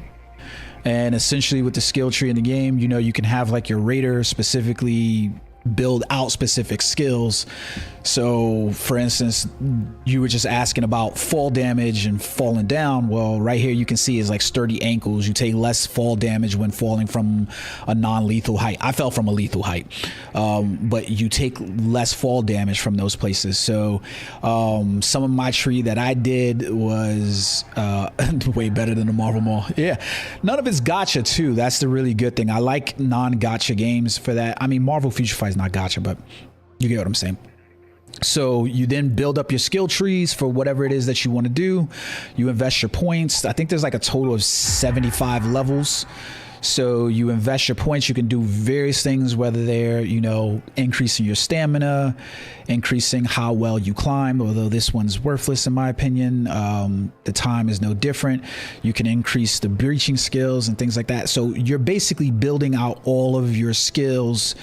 Speaker 1: And essentially with the skill tree in the game, you know, you can have like your raider specifically build out specific skills. So for instance, you were just asking about fall damage and falling down. Well, right here you can see is like sturdy ankles. You take less fall damage when falling from a non-lethal height. I fell from a lethal height, but you take less fall damage from those places. So some of my tree that I did was way better than the Marvel Mall. Yeah, none of it's gacha too. That's the really good thing. I like non-gacha games for that. I mean, Marvel Future Fight is not gacha, but you get what I'm saying. So you then build up your skill trees for whatever it is that you want to do. You invest your points. I think there's like a total of 75 levels. So you invest your points. You can do various things, whether they're, you know, increasing your stamina, increasing how well you climb, although this one's worthless in my opinion. The time is no different. You can increase the breaching skills and things like that. So you're basically building out all of your skills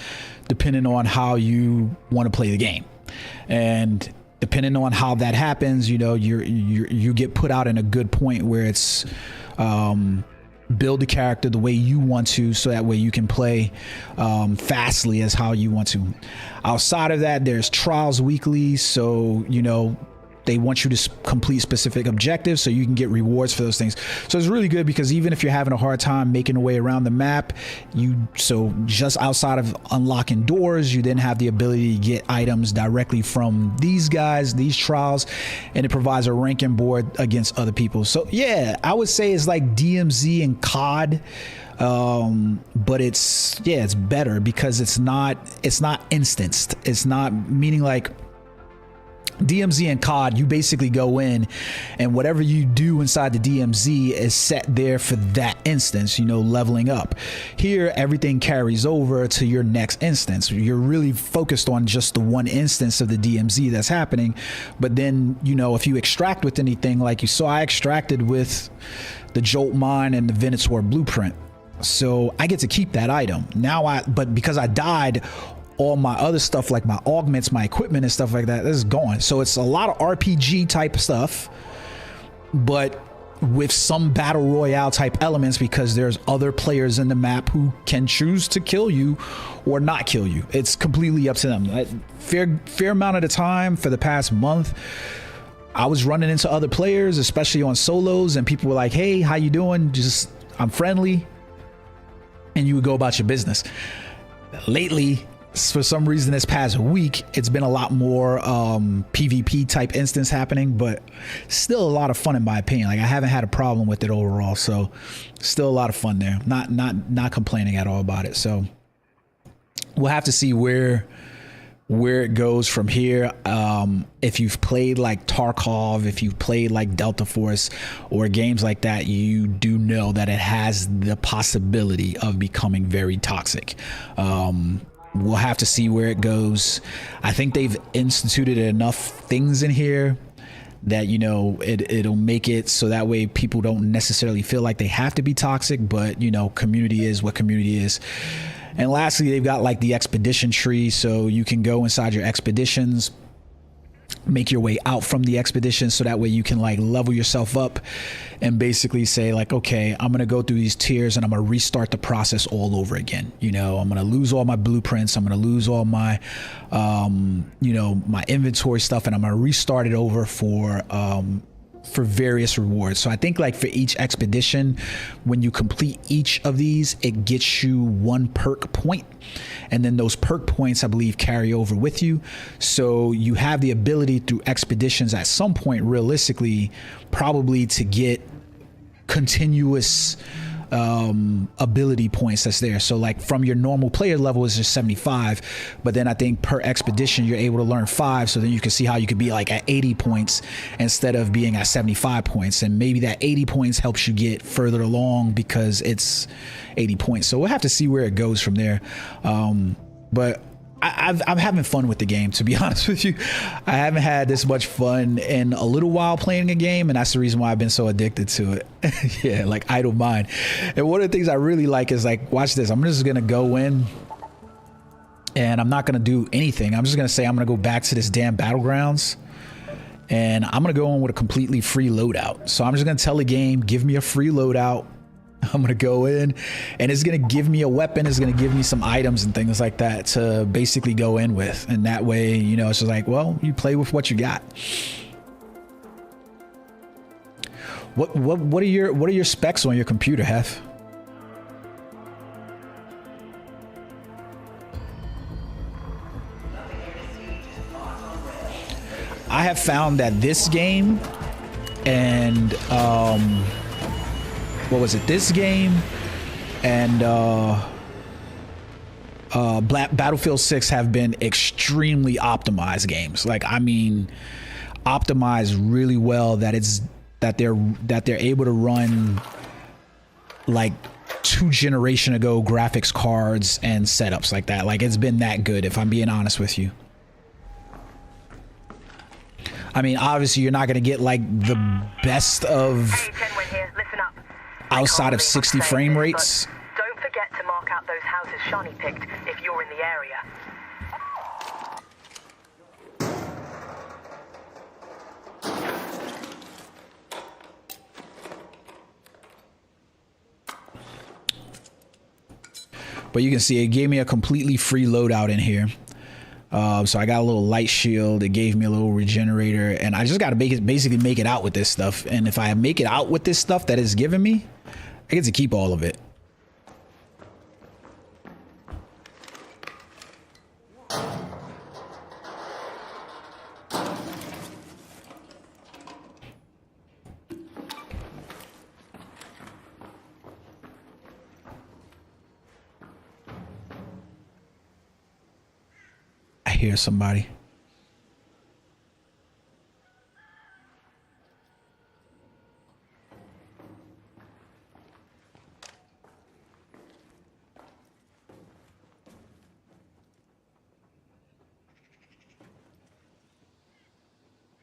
Speaker 1: depending on how you want to play the game. And depending on how that happens, you know, you get put out in a good point where it's build the character the way you want to, so that way you can play fastly as how you want to. Outside of that, there's trials weekly, so you know they want you to complete specific objectives so you can get rewards for those things. So it's really good because even if you're having a hard time making a way around the map, so just outside of unlocking doors, you then have the ability to get items directly from these guys, these trials, and it provides a ranking board against other people. So yeah, I would say it's like DMZ and COD, but it's better because it's not instanced. It's not, meaning like DMZ and COD, you basically go in and whatever you do inside the DMZ is set there for that instance, you know, leveling up. Here, everything carries over to your next instance. You're really focused on just the one instance of the DMZ that's happening. But then, you know, if you extract with anything, like you saw, I extracted with the Jolt Mine and the Venator Blueprint. So I get to keep that item. But because I died, all my other stuff, like my augments, my equipment and stuff like that, is gone. So it's a lot of RPG type stuff, but with some battle royale type elements, because there's other players in the map who can choose to kill you or not kill you. It's completely up to them. Fair amount of the time for the past month, I was running into other players, especially on solos, and people were like, hey, how you doing? Just, I'm friendly. And you would go about your business. Lately, for some reason this past week, it's been a lot more PvP type instance happening, but still a lot of fun in my opinion. Like I haven't had a problem with it overall, so still a lot of fun there. Not complaining at all about it. So we'll have to see where it goes from here. If you've played like Tarkov, if you've played like Delta Force or games like that, you do know that it has the possibility of becoming very toxic. We'll have to see where it goes. I think they've instituted enough things in here that, you know, it'll make it so that way people don't necessarily feel like they have to be toxic, but, you know, community is what community is. And lastly, they've got like the expedition tree, so you can go inside your expeditions, make your way out from the expedition, so that way you can like level yourself up and basically say like, okay, I'm gonna go through these tiers and I'm gonna restart the process all over again. You know, I'm gonna lose all my blueprints, I'm gonna lose all my you know, my inventory stuff, and I'm gonna restart it over for various rewards. So I think like for each expedition, when you complete each of these, it gets you 1 perk point, and then those perk points, I believe, carry over with you. So you have the ability through expeditions at some point, realistically, probably to get continuous ability points that's there. So like from your normal player level is just 75, but then I think per expedition you're able to learn 5, so then you can see how you could be like at 80 points instead of being at 75 points, and maybe that 80 points helps you get further along because it's 80 points. So we'll have to see where it goes from there. But I'm having fun with the game, to be honest with you. I haven't had this much fun in a little while playing a game, and that's the reason why I've been so addicted to it. Yeah, like I don't mind. And one of the things I really like is like, watch this. I'm just gonna go in and I'm not gonna do anything. I'm just gonna say I'm gonna go back to this damn battlegrounds, and I'm gonna go in with a completely free loadout. So I'm just gonna tell the game, give me a free loadout. I'm gonna go in and it's gonna give me a weapon, it's gonna give me some items and things like that to basically go in with, and that way, you know, it's just like, well, you play with what you got. What are your specs on your computer, Hef? I have found that this game and what was it? This game and Battlefield 6 have been extremely optimized games. Like, I mean, optimized really well. That they're able to run like 2 generations ago graphics cards and setups like that. Like, it's been that good, if I'm being honest with you. I mean, obviously, you're not going to get like the best of.
Speaker 2: Hey, Tenwin here. Listen up.
Speaker 1: Outside of 60 frame rates.
Speaker 2: Don't forget to mark out those houses Shani picked if you're in the area.
Speaker 1: But you can see it gave me a completely free loadout in here. So I got a little light shield. It gave me a little regenerator, and I just got to basically make it out with this stuff. And if I make it out with this stuff that it's giving me, I get to keep all of it. I hear somebody.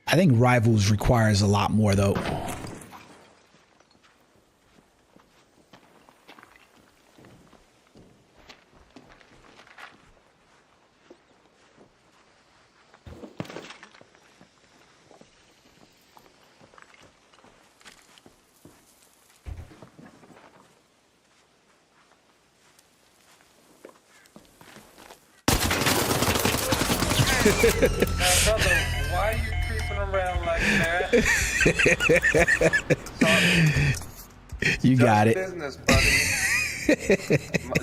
Speaker 1: I think Rivals requires a lot more though.
Speaker 6: Why are you creeping around like that?
Speaker 1: You got it.
Speaker 6: Business, buddy.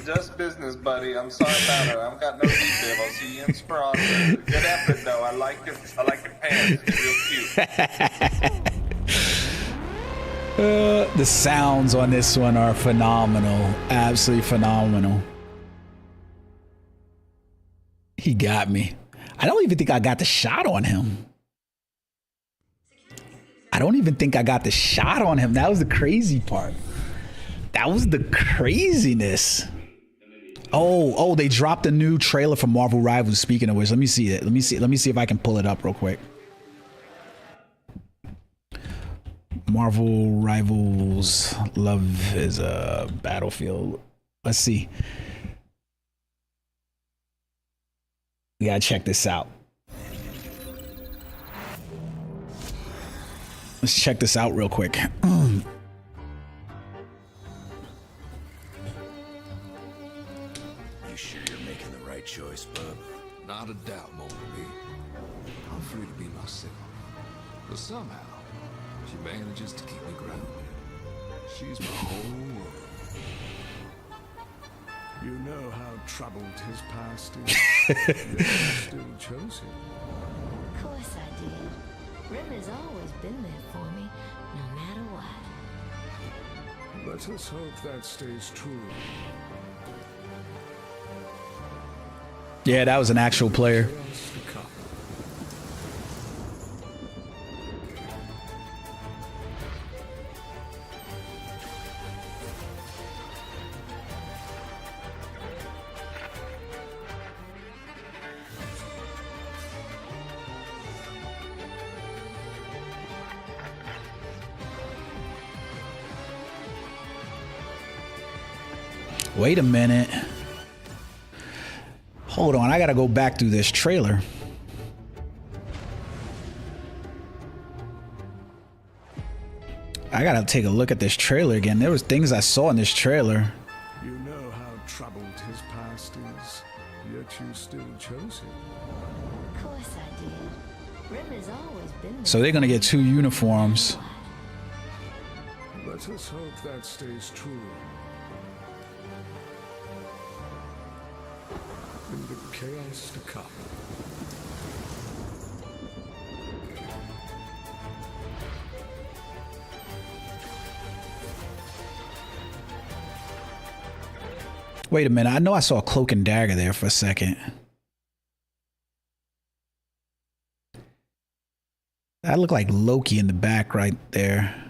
Speaker 6: Just business, buddy. I'm sorry about it. I've got no detail. I'll see you in Speranza. Good effort, though. I like it. I like your pants. They're real cute.
Speaker 1: The sounds on this one are phenomenal. Absolutely phenomenal. He got me. I don't even think I got the shot on him. I don't even think I got the shot on him. That was the crazy part. That was the craziness. Oh, they dropped a new trailer for Marvel Rivals. Speaking of which, let me see it. Let me see if I can pull it up real quick. Marvel Rivals Love is a Battlefield. Let's see. We gotta check this out. Let's check this out real quick.
Speaker 7: You sure you're making the right choice, bub?
Speaker 8: Not a doubt, Mobley. I'm free to be myself. But somehow, she manages to keep me grounded. She's my whole world.
Speaker 7: You know how troubled his past is. Yet you still chose him.
Speaker 9: Of course I did. Rim has always been there for me, no matter what.
Speaker 7: Let us hope that stays true.
Speaker 1: Yeah, that was an actual player. Wait a minute. Hold on, I gotta go back through this trailer. I gotta take a look at this trailer again. There was things I saw in this trailer.
Speaker 7: You know how troubled his past is, yet you still chose him.
Speaker 9: Of course I did. Rim has always been there.
Speaker 1: So they're gonna get 2 uniforms.
Speaker 7: Let us hope that stays true. In the chaos to come.
Speaker 1: Wait a minute, I know I saw a cloak and dagger there for a second. That looked like Loki in the back right there.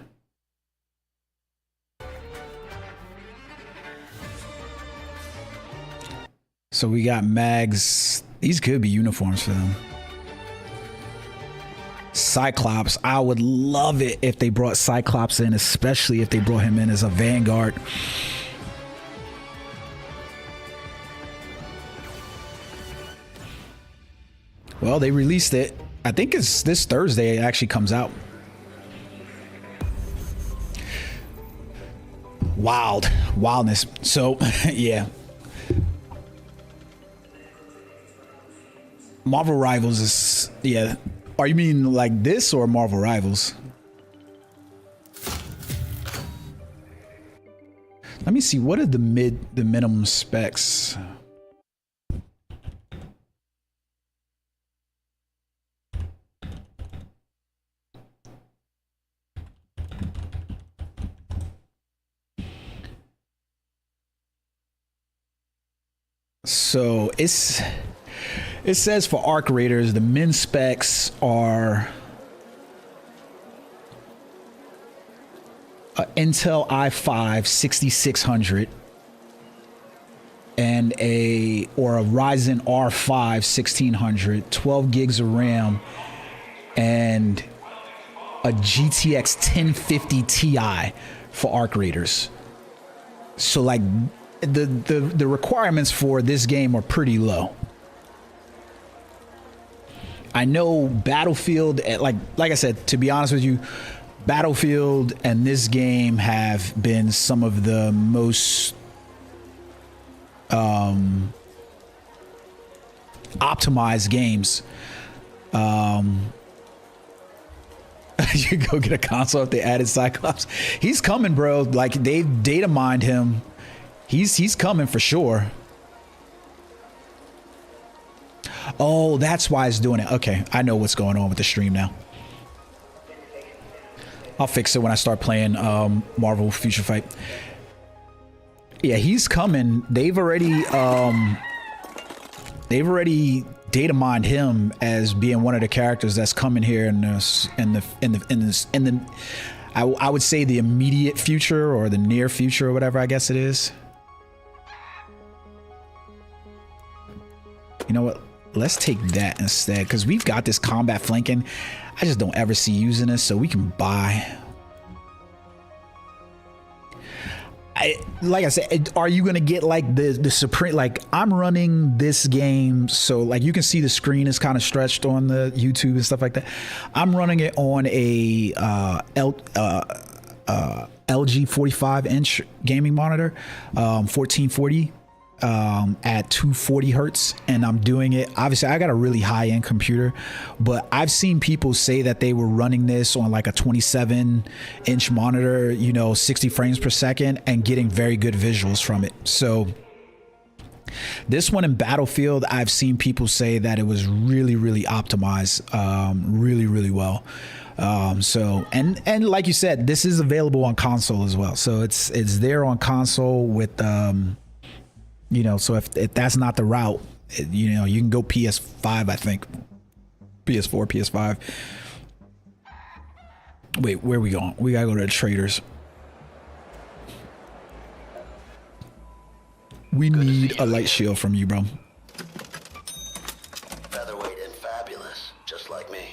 Speaker 1: So we got mags. These could be uniforms for them. Cyclops. I would love it if they brought Cyclops in, especially if they brought him in as a Vanguard. Well, they released it. I think it's this Thursday it actually comes out. Wildness. So, yeah. Marvel Rivals is, yeah. Are you mean like this or Marvel Rivals? Let me see, what are the minimum specs? So it says for arc raiders, the min specs are Intel i5 6600 and a Ryzen R5 1600, 12 gigs of RAM, and a GTX 1050 Ti for arc raiders. So like the requirements for this game are pretty low. I know Battlefield, like I said, to be honest with you, Battlefield and this game have been some of the most optimized games. You go get a console if they added Cyclops. He's coming, bro. Like, they've data mined him. He's coming for sure. Oh, that's why it's doing it. Okay, I know what's going on with the stream now. I'll fix it when I start playing Marvel Future Fight. Yeah, he's coming. They've already data mined him as being one of the characters that's coming here in the I would say the immediate future or the near future or whatever I guess it is. You know what? Let's take that instead, because we've got this combat flanking. I just don't ever see using this, so we can buy. Like I said, are you gonna get like the supreme? Like, I'm running this game, so like you can see the screen is kind of stretched on the YouTube and stuff like that. I'm running it on a LG 45-inch gaming monitor, 1440. At 240 hertz, and I'm doing it. Obviously, I got a really high-end computer, but I've seen people say that they were running this on like a 27-inch monitor, you know, 60 frames per second, and getting very good visuals from it. So this one in Battlefield, I've seen people say that it was really optimized, really well. So and like you said, this is available on console as well. So it's there on console with you know, so if that's not the route, you know, you can go PS5, I think. PS4, PS5. Wait, where are we going? We gotta go to the traders. We need a light shield from you, bro.
Speaker 3: Featherweight and fabulous, just like me.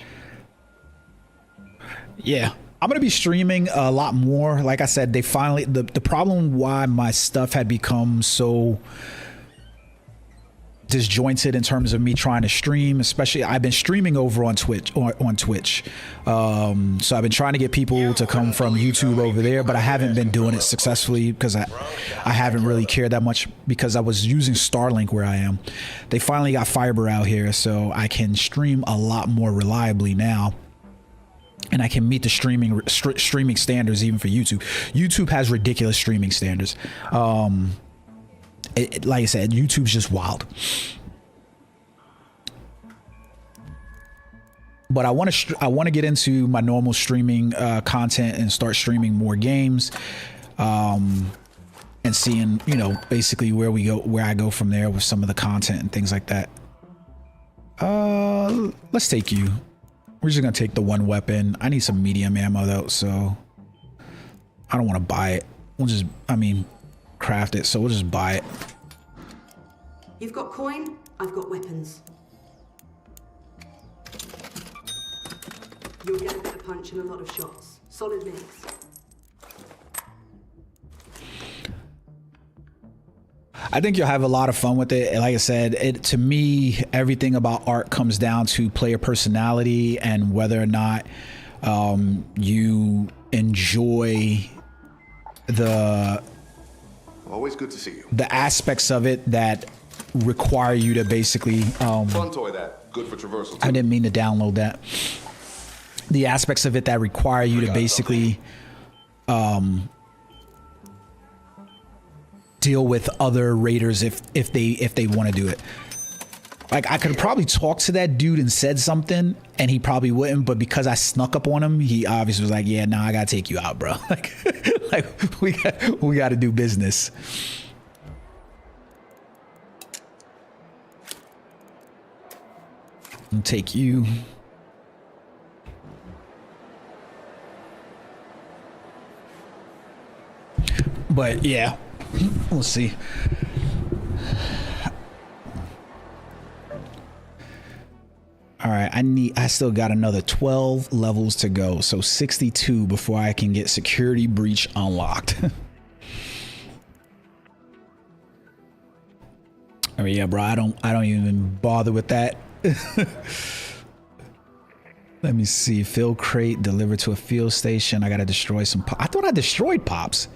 Speaker 1: Yeah. I'm going to be streaming a lot more. Like I said, they finally, the problem why my stuff had become so disjointed in terms of me trying to stream, especially I've been streaming over on Twitch. So I've been trying to get people to come from YouTube over there, but I haven't been doing it successfully because I haven't really cared that much because I was using Starlink where I am. They finally got fiber out here, so I can stream a lot more reliably now. And I can meet the streaming standards even for YouTube. YouTube has ridiculous streaming standards. Like I said, YouTube's just wild. But I want to get into my normal streaming content and start streaming more games, and seeing, you know, basically where I go from there with some of the content and things like that. Let's take you. We're just gonna take the one weapon. I need some medium ammo though, so I don't want to buy it. We'll just, I mean, craft it, so we'll just buy it.
Speaker 4: You've got coin, I've got weapons. You'll get a bit of punch and a lot of shots. Solid mix.
Speaker 1: I think you'll have a lot of fun with it. Like I said, to me, everything about art comes down to player personality and whether or not you enjoy
Speaker 5: Always good to see you.
Speaker 1: the aspects of it that require you to basically
Speaker 5: Fun toy that. Good for traversal.
Speaker 1: I didn't mean to download that. The aspects of it that require you to basically deal with other raiders if they want to do it. Like, I could probably talk to that dude and said something, and he probably wouldn't. But because I snuck up on him, he obviously was like, "Yeah, nah, I gotta take you out, bro. like we got to do business." I'll take you. But yeah, we'll see. All right, I still got another 12 levels to go, so 62 before I can get security breach unlocked. I mean, yeah, bro, I don't even bother with that. Let me see. Fill crate delivered to a field station. I gotta destroy some. I thought I destroyed pops.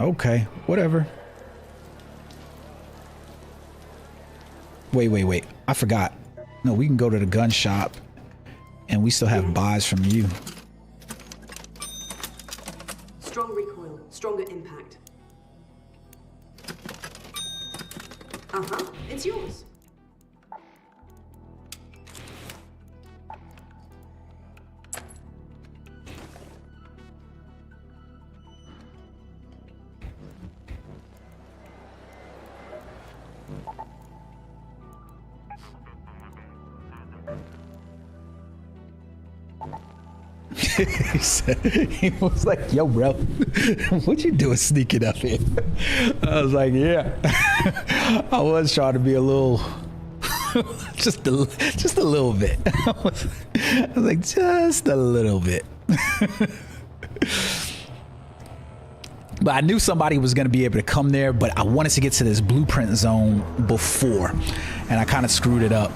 Speaker 1: Okay, whatever. Wait. I forgot. No, we can go to the gun shop, and we still have buys from you.
Speaker 4: Strong recoil, stronger impact. It's yours.
Speaker 1: He was like, "Yo, bro, what you doing sneaking up here?" I was like, "Yeah." I was trying to be a little, just a little bit. I was like, just a little bit. But I knew somebody was going to be able to come there, but I wanted to get to this blueprint zone before, and I kind of screwed it up.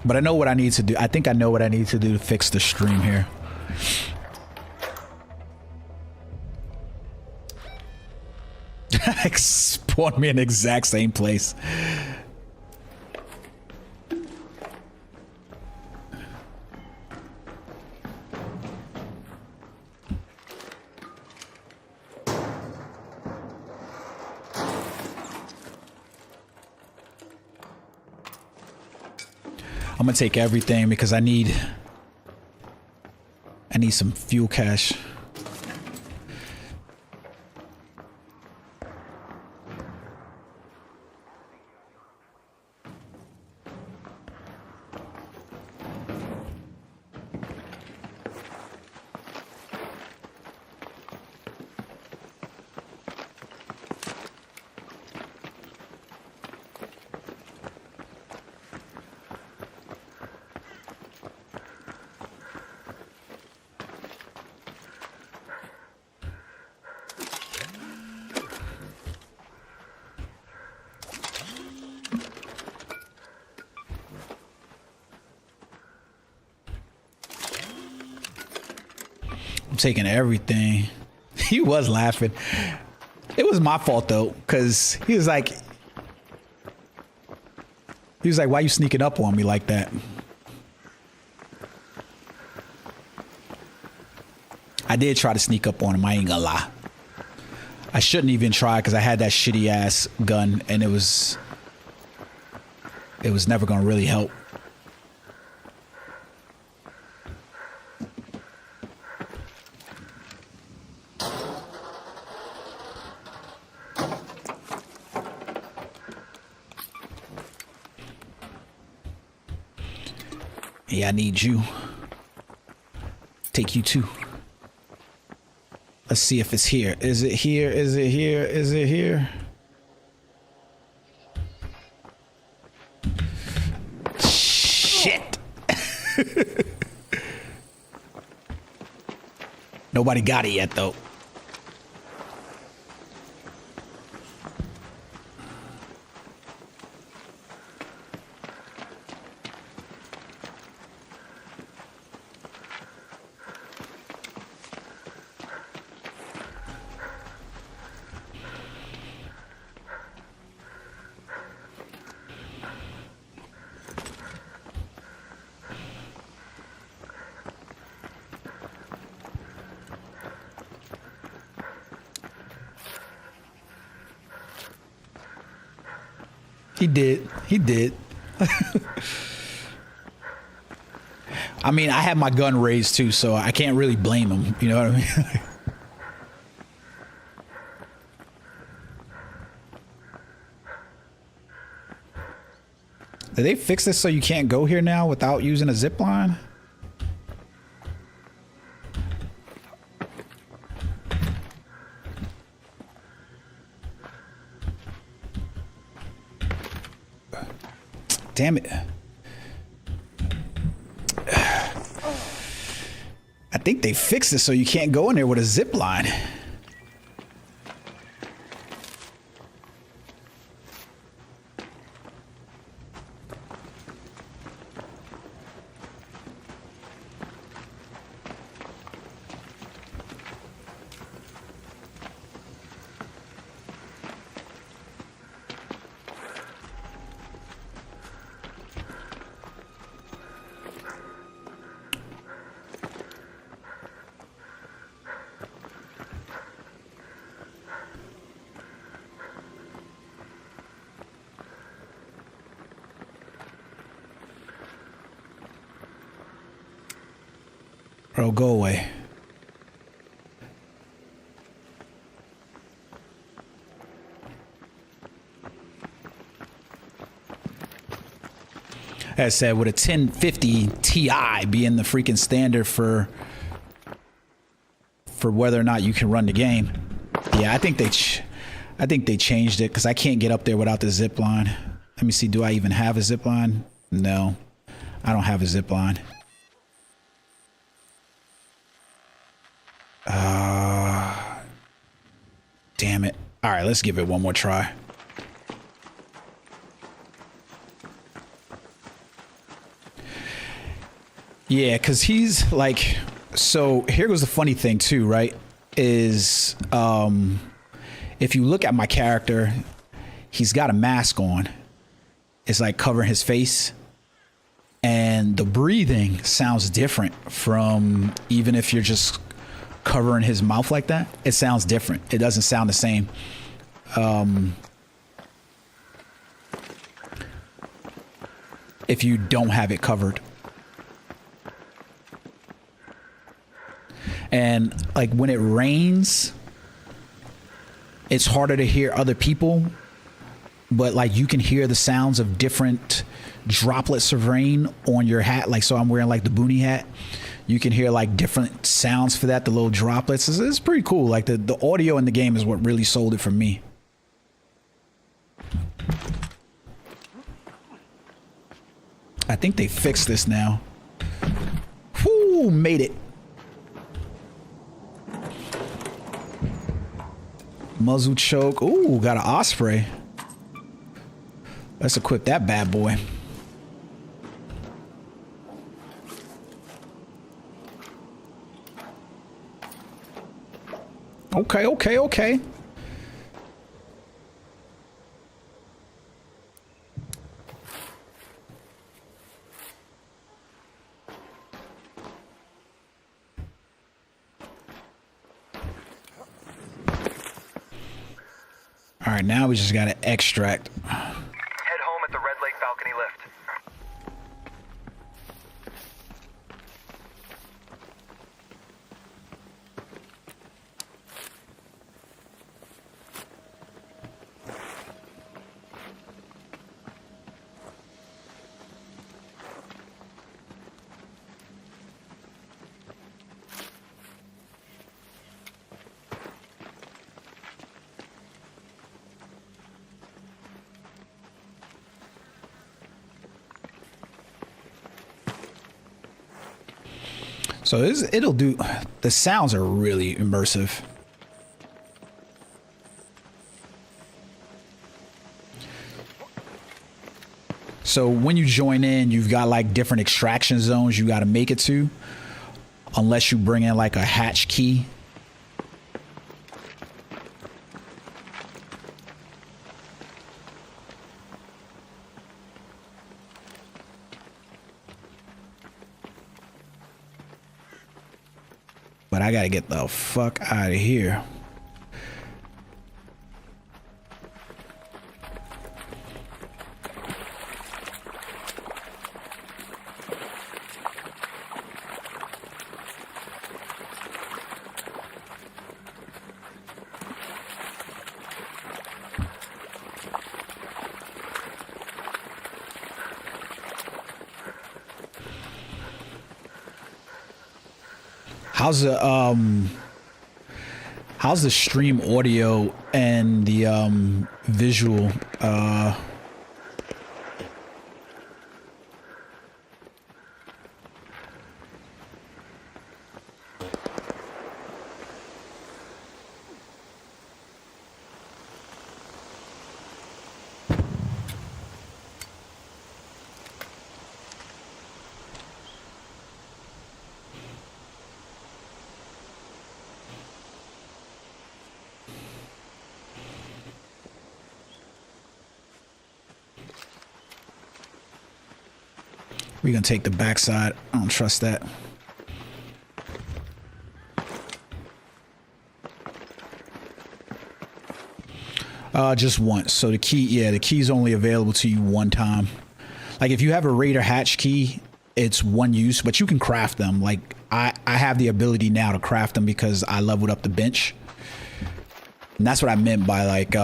Speaker 1: But I know what I need to do. I think I know what I need to do to fix the stream here. Spawn me in the exact same place. I'm gonna take everything because I need some fuel cash. Taking everything. He was laughing. It was my fault though, because he was like, "Why you sneaking up on me like that?" I did try to sneak up on him, I ain't gonna lie. I shouldn't even try because I had that shitty ass gun and it was never gonna really help. Yeah, I need you. Take you too. Let's see if it's here. Is it here? Is it here? Is it here? Shit. Nobody got it yet though. He did. He did. I mean, I had my gun raised too, so I can't really blame him. You know what I mean? Did they fix this so you can't go here now without using a zip line? Damn it. I think they fixed it so you can't go in there with a zip line. Bro, go away. As I said, with a 1050 Ti being the freaking standard for whether or not you can run the game, yeah, I think they changed it because I can't get up there without the zip line. Let me see. Do I even have a zip line? No, I don't have a zip line. Damn it. All right, let's give it one more try. Yeah, because he's like, so here goes the funny thing too, right? Is if you look at my character, he's got a mask on. It's like covering his face. And the breathing sounds different from even if you're just covering his mouth like that. It sounds different. It doesn't sound the same. If you don't have it covered. And like when it rains, it's harder to hear other people, but like you can hear the sounds of different droplets of rain on your hat. Like, so I'm wearing like the boonie hat. You can hear like different sounds for that, the little droplets. It's pretty cool. Like the audio in the game is what really sold it for me. I think they fixed this now. Whoo, made it. Muzzle choke. Ooh, got an osprey. Let's equip that bad boy. Okay, okay, okay. All right, now we just got to extract.
Speaker 10: Head home at the Red Lake balcony lift.
Speaker 1: So it'll do, the sounds are really immersive. So when you join in, you've got like different extraction zones you got to make it to, unless you bring in like a hatch key. But I gotta get the fuck out of here. How's the stream audio and the visual? We're gonna take the backside. I don't trust that. Just once. So the key, yeah, the key's only available to you one time. Like if you have a Raider hatch key, it's one use, but you can craft them. Like I have the ability now to craft them because I leveled up the bench. And that's what I meant by like,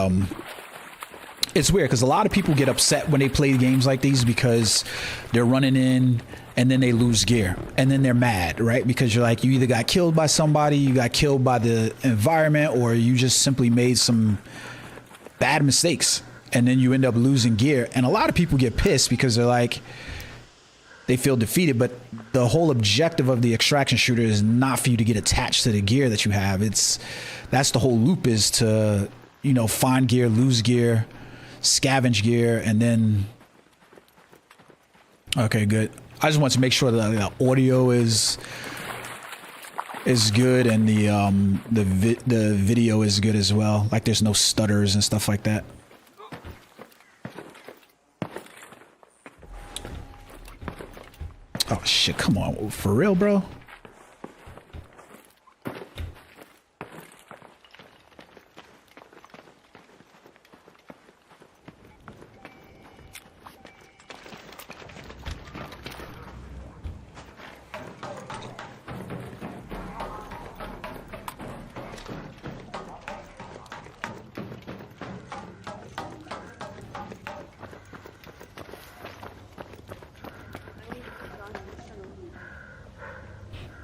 Speaker 1: it's weird because a lot of people get upset when they play games like these because they're running in and then they lose gear and then they're mad, right? Because you're like, you either got killed by somebody, you got killed by the environment, or you just simply made some bad mistakes and then you end up losing gear. And a lot of people get pissed because they're like, they feel defeated, but the whole objective of the extraction shooter is not for you to get attached to the gear that you have. That's the whole loop, is to, you know, find gear, lose gear, scavenge gear, and then okay, good. I just want to make sure that the audio is good and the video is good as well. Like there's no stutters and stuff like that. Oh shit, come on, for real, bro?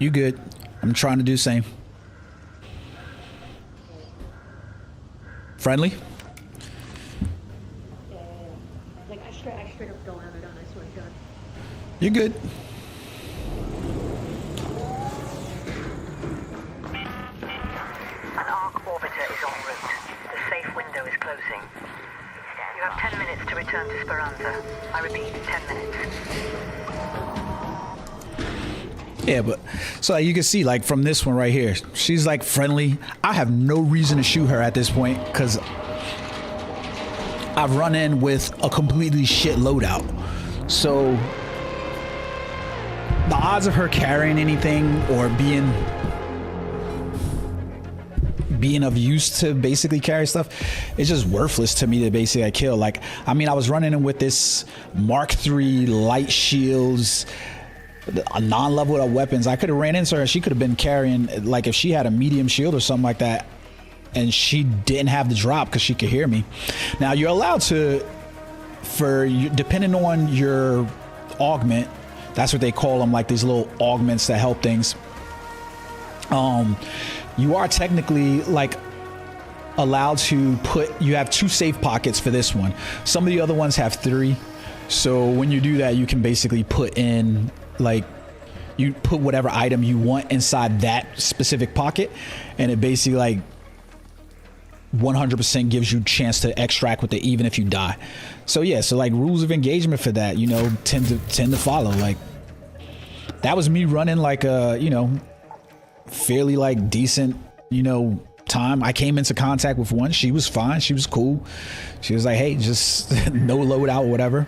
Speaker 1: You good? I'm trying to do the same. Friendly?
Speaker 11: Like I straight up don't have it on, I swear to God.
Speaker 1: You're good.
Speaker 2: An arc orbiter is en route. The safe window is closing. You have 10 minutes to return to Speranza. I repeat, 10 minutes.
Speaker 1: Yeah, but so you can see, like from this one right here, she's like friendly. I have no reason to shoot her at this point because I've run in with a completely shit loadout. So the odds of her carrying anything or being of use to basically carry stuff, it's just worthless to me to basically kill. Like, I mean, I was running in with this Mark III light shields, a non-leveled up weapons. I could have ran into her. She could have been carrying, like if she had a medium shield or something like that, and she didn't have the drop because she could hear me. Now you're allowed to, depending on your augment, that's what they call them, like these little augments that help things. You are technically like allowed to put, you have 2 safe pockets for this one. Some of the other ones have 3. So when you do that, you can basically put in, like, you put whatever item you want inside that specific pocket, and it basically like 100% gives you a chance to extract with it even if you die. So yeah, so like rules of engagement for that, you know, tend to follow. Like that was me running like a, you know, fairly like decent, you know, time. I came into contact with one. She was fine. She was cool. She was like, hey, just no loadout or whatever.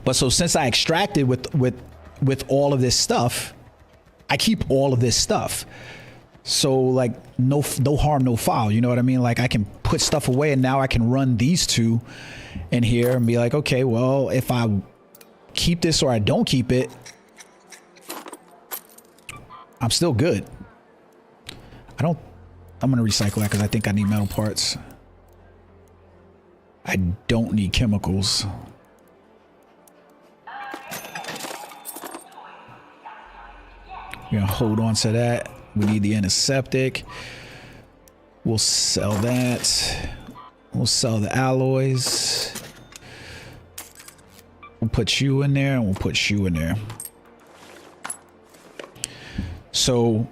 Speaker 1: But so since I extracted with all of this stuff, I keep all of this stuff. So like no harm, no foul. You know what I mean? Like I can put stuff away, and now I can run these 2 in here and be like, okay, well, if I keep this or I don't keep it, I'm still good. I'm gonna recycle that because I think I need metal parts. I don't need chemicals. We're gonna hold on to that. We need the antiseptic. We'll sell that. We'll sell the alloys. We'll put you in there and we'll put you in there. So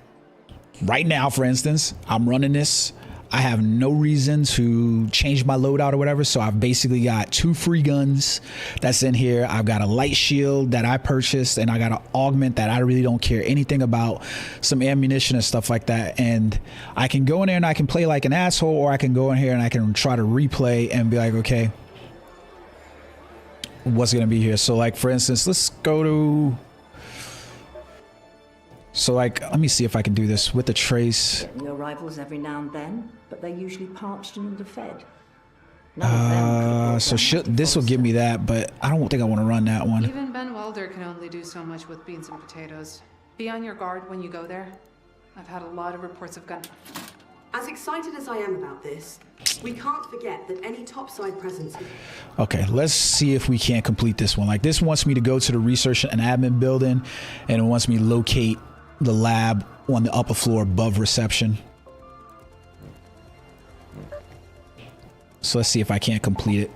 Speaker 1: right now, for instance, I'm running this. I have no reason to change my loadout or whatever. So I've basically got 2 free guns that's in here. I've got a light shield that I purchased, and I got an augment that I really don't care anything about, some ammunition and stuff like that. And I can go in there and I can play like an asshole, or I can go in here and I can try to replay and be like, okay, what's going to be here? So like, for instance, let's go to, so like, let me see if I can do this with the trace.
Speaker 12: Getting your rivals every now and then, but they're usually parched and underfed.
Speaker 1: So this will give me that, but I don't think I want to run that one.
Speaker 13: Even Ben Welder can only do so much with beans and potatoes. Be on your guard when you go there. I've had a lot of reports of gun.
Speaker 4: As excited as I am about this, we can't forget that any topside presence...
Speaker 1: Okay, let's see if we can't complete this one. Like, this wants me to go to the research and admin building, and it wants me to locate the lab on the upper floor above reception. So let's see if I can't complete it.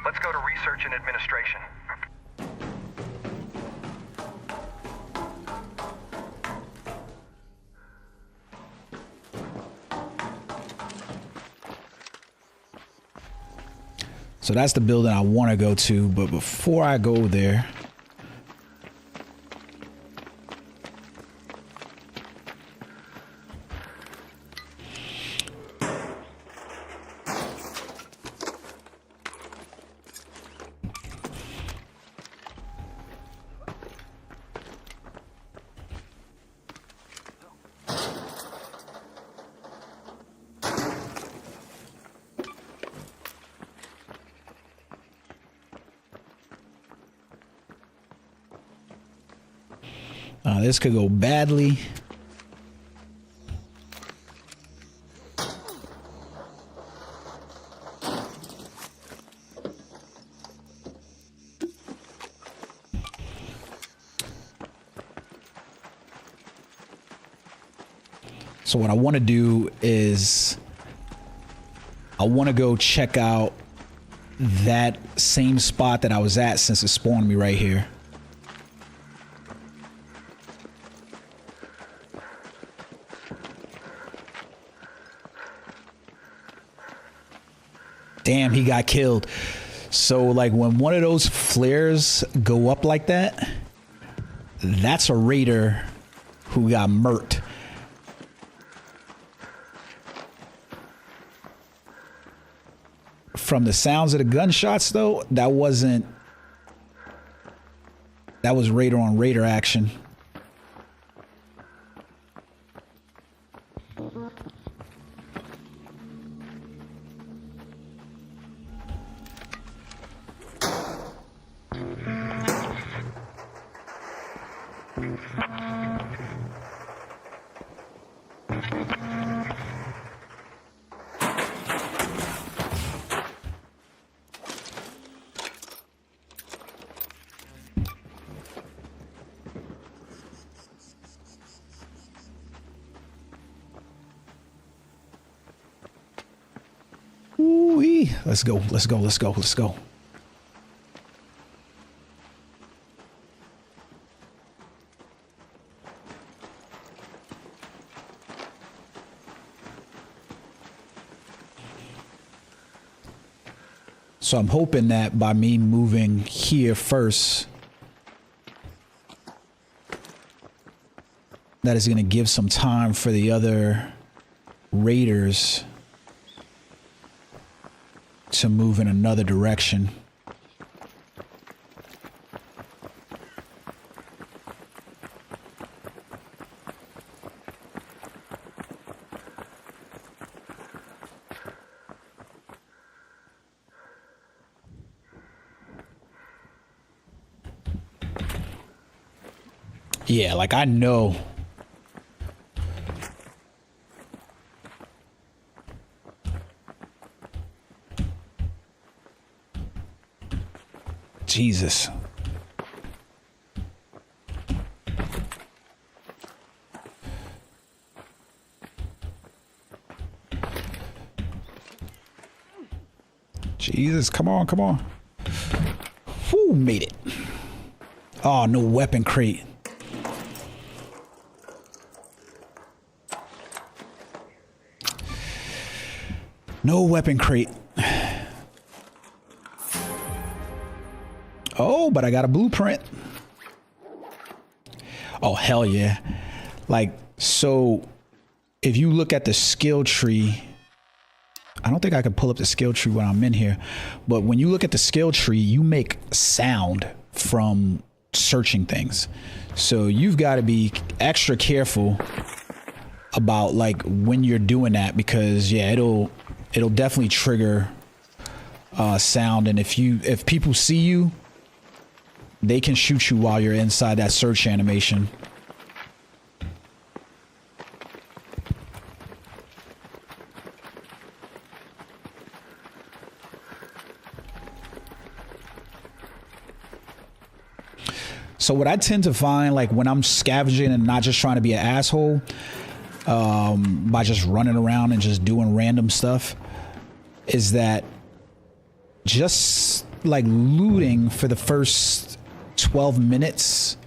Speaker 10: Let's go to research and administration.
Speaker 1: So that's the building I want to go to, but before I go there, this could go badly. So what I want to do is I want to go check out that same spot that I was at, since it spawned me right here. Damn, he got killed. So like when one of those flares go up like that, that's a raider who got murked. From the sounds of the gunshots though, that was raider on raider action. ready? Let's go. Let's go. Let's go. Let's go. So I'm hoping that by me moving here first, that is going to give some time for the other raiders to move in another direction. Yeah, like I know. Jesus. Jesus, come on, come on. Whew, made it. Oh, no weapon crate. No weapon crate. Oh, but I got a blueprint. Oh, hell yeah. Like, so if you look at the skill tree, I don't think I can pull up the skill tree when I'm in here, but when you look at the skill tree, you make sound from searching things. So you've got to be extra careful about like when you're doing that, because yeah, it'll definitely trigger sound. And if people see you, they can shoot you while you're inside that search animation. So what I tend to find, like when I'm scavenging and not just trying to be an asshole, by just running around and just doing random stuff, is that just like looting for the first 12 minutes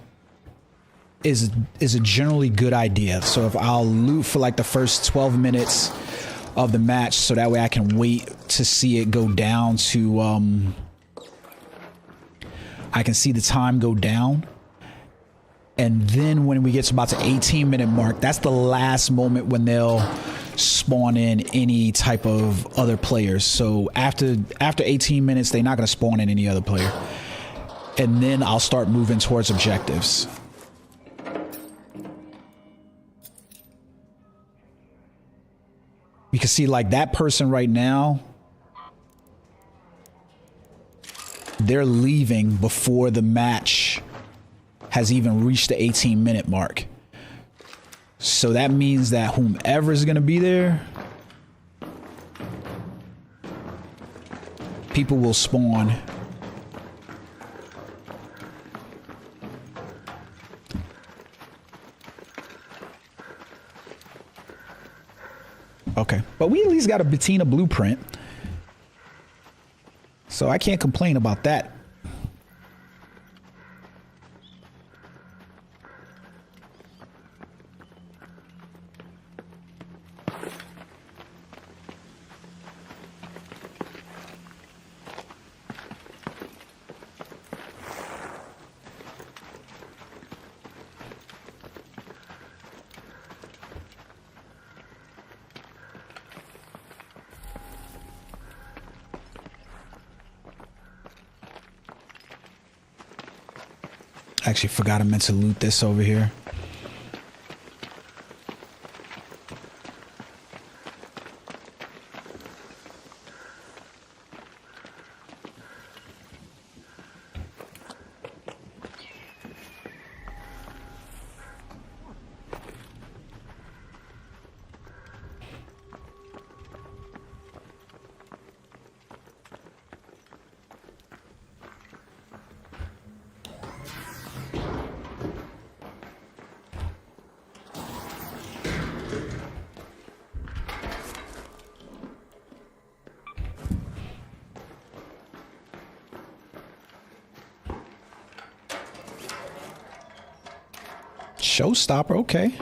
Speaker 1: is a generally good idea. So if I'll loot for like the first 12 minutes of the match, so that way I can wait to see it go down to I can see the time go down. And then when we get to about the 18-minute mark, that's the last moment when they'll spawn in any type of other players. So after 18 minutes, they're not going to spawn in any other player. And then I'll start moving towards objectives. You can see like that person right now, they're leaving before the match has even reached the 18-minute mark. So that means that whomever is going to be there, people will spawn. Okay, but we at least got a Bettina blueprint, so I can't complain about that. Actually forgot I meant to loot this over here. Showstopper, okay.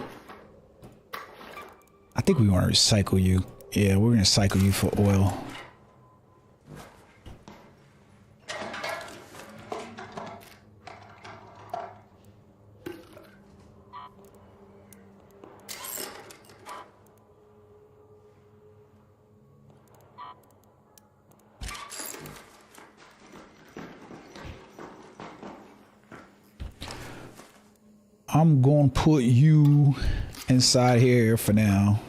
Speaker 1: I think we want to recycle you. Yeah, we're gonna cycle you for oil. I'm gonna put you inside here for now.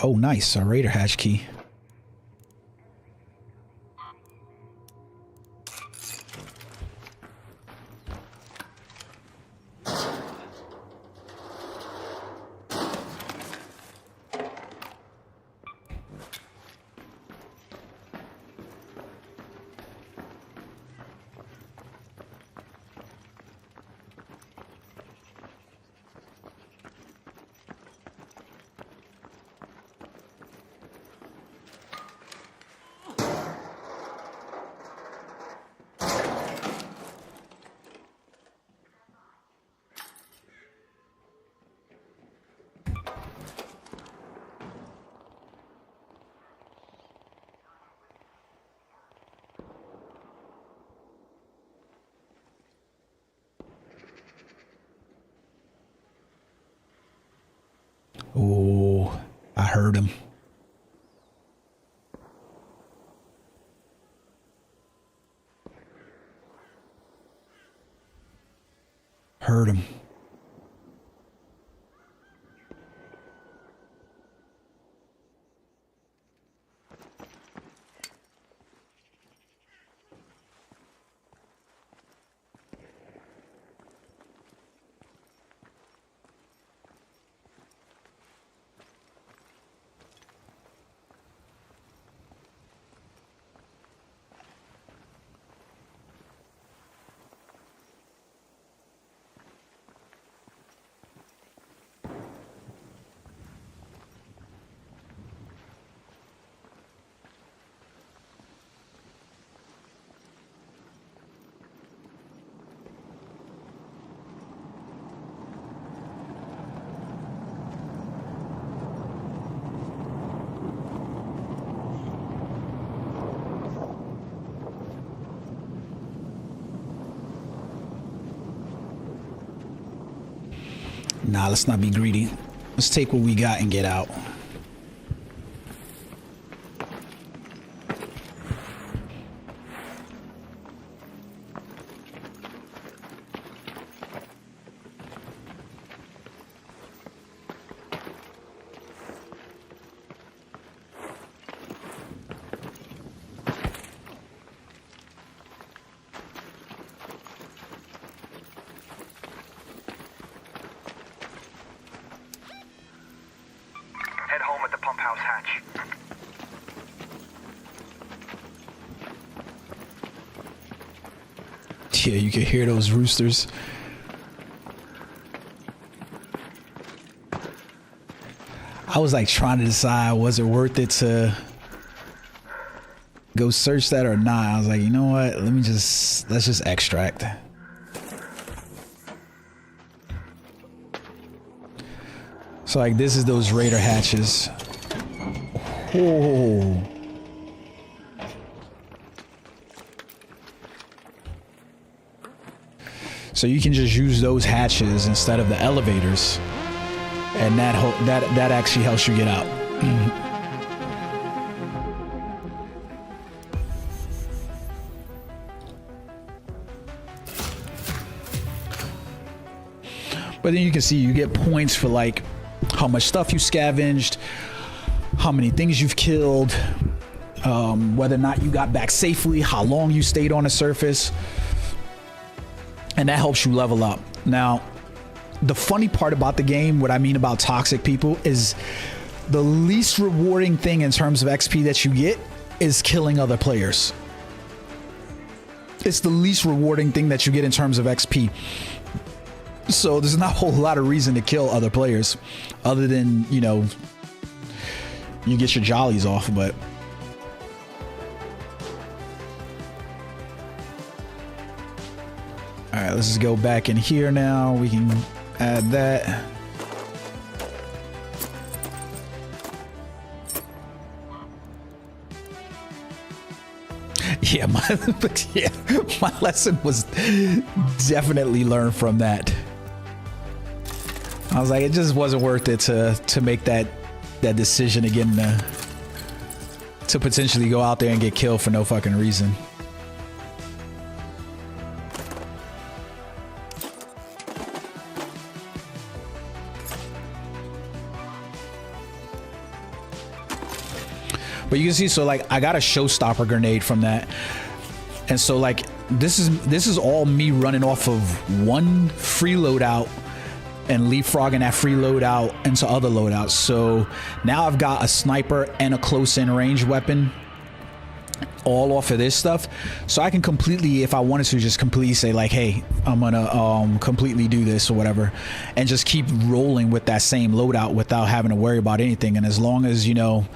Speaker 1: Oh, nice. A Raider hatch key. Oh, I heard him. Heard him. Nah, let's not be greedy. Let's take what we got and get out. Yeah, you can hear those roosters. I was like trying to decide, was it worth it to go search that or not? I was like, you know what? Let's just extract. So like this is those Raider hatches. Oh. So you can just use those hatches instead of the elevators, and that actually helps you get out. But then you can see you get points for like how much stuff you scavenged, how many things you've killed, whether or not you got back safely, how long you stayed on the surface. And that helps you level up. Now, the funny part about the game, what I mean about toxic people, is the least rewarding thing in terms of XP that you get is killing other players. It's the least rewarding thing that you get in terms of XP. So there's not a whole lot of reason to kill other players other than, you know, you get your jollies off, but all right, let's just go back in here now. We can add that. Yeah, my lesson was definitely learned from that. I was like, it just wasn't worth it to make that decision again, to potentially go out there and get killed for no fucking reason. But you can see, so like I got a showstopper grenade from that, and so like this is all me running off of one free loadout and leapfrogging that free loadout into other loadouts. So now I've got a sniper and a close-in range weapon all off of this stuff, so I can completely, if I wanted to, just completely say like, hey, I'm gonna completely do this or whatever, and just keep rolling with that same loadout without having to worry about anything. And as long as, you know,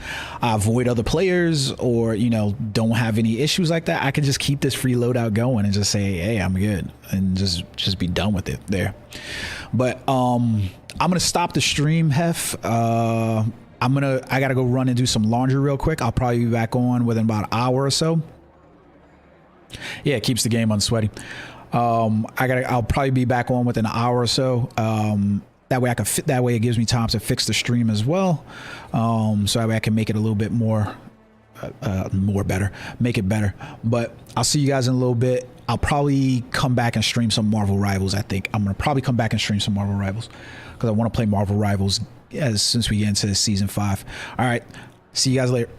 Speaker 1: I avoid other players or, you know, don't have any issues like that, I can just keep this free loadout going and just say, hey, I'm good, and just be done with it there. But I'm gonna stop the stream, Hef. I gotta go run and do some laundry real quick. I'll probably be back on within about an hour or so. Yeah, it keeps the game unsweaty. I'll probably be back on within an hour or so. That way I can fit, that way it gives me time to fix the stream as well. So that way I can make it a little bit more better, make it better. But I'll see you guys in a little bit. I'll probably come back and stream some Marvel Rivals. I think I'm gonna probably come back and stream some Marvel Rivals because I want to play Marvel Rivals since we get into season 5. All right, see you guys later.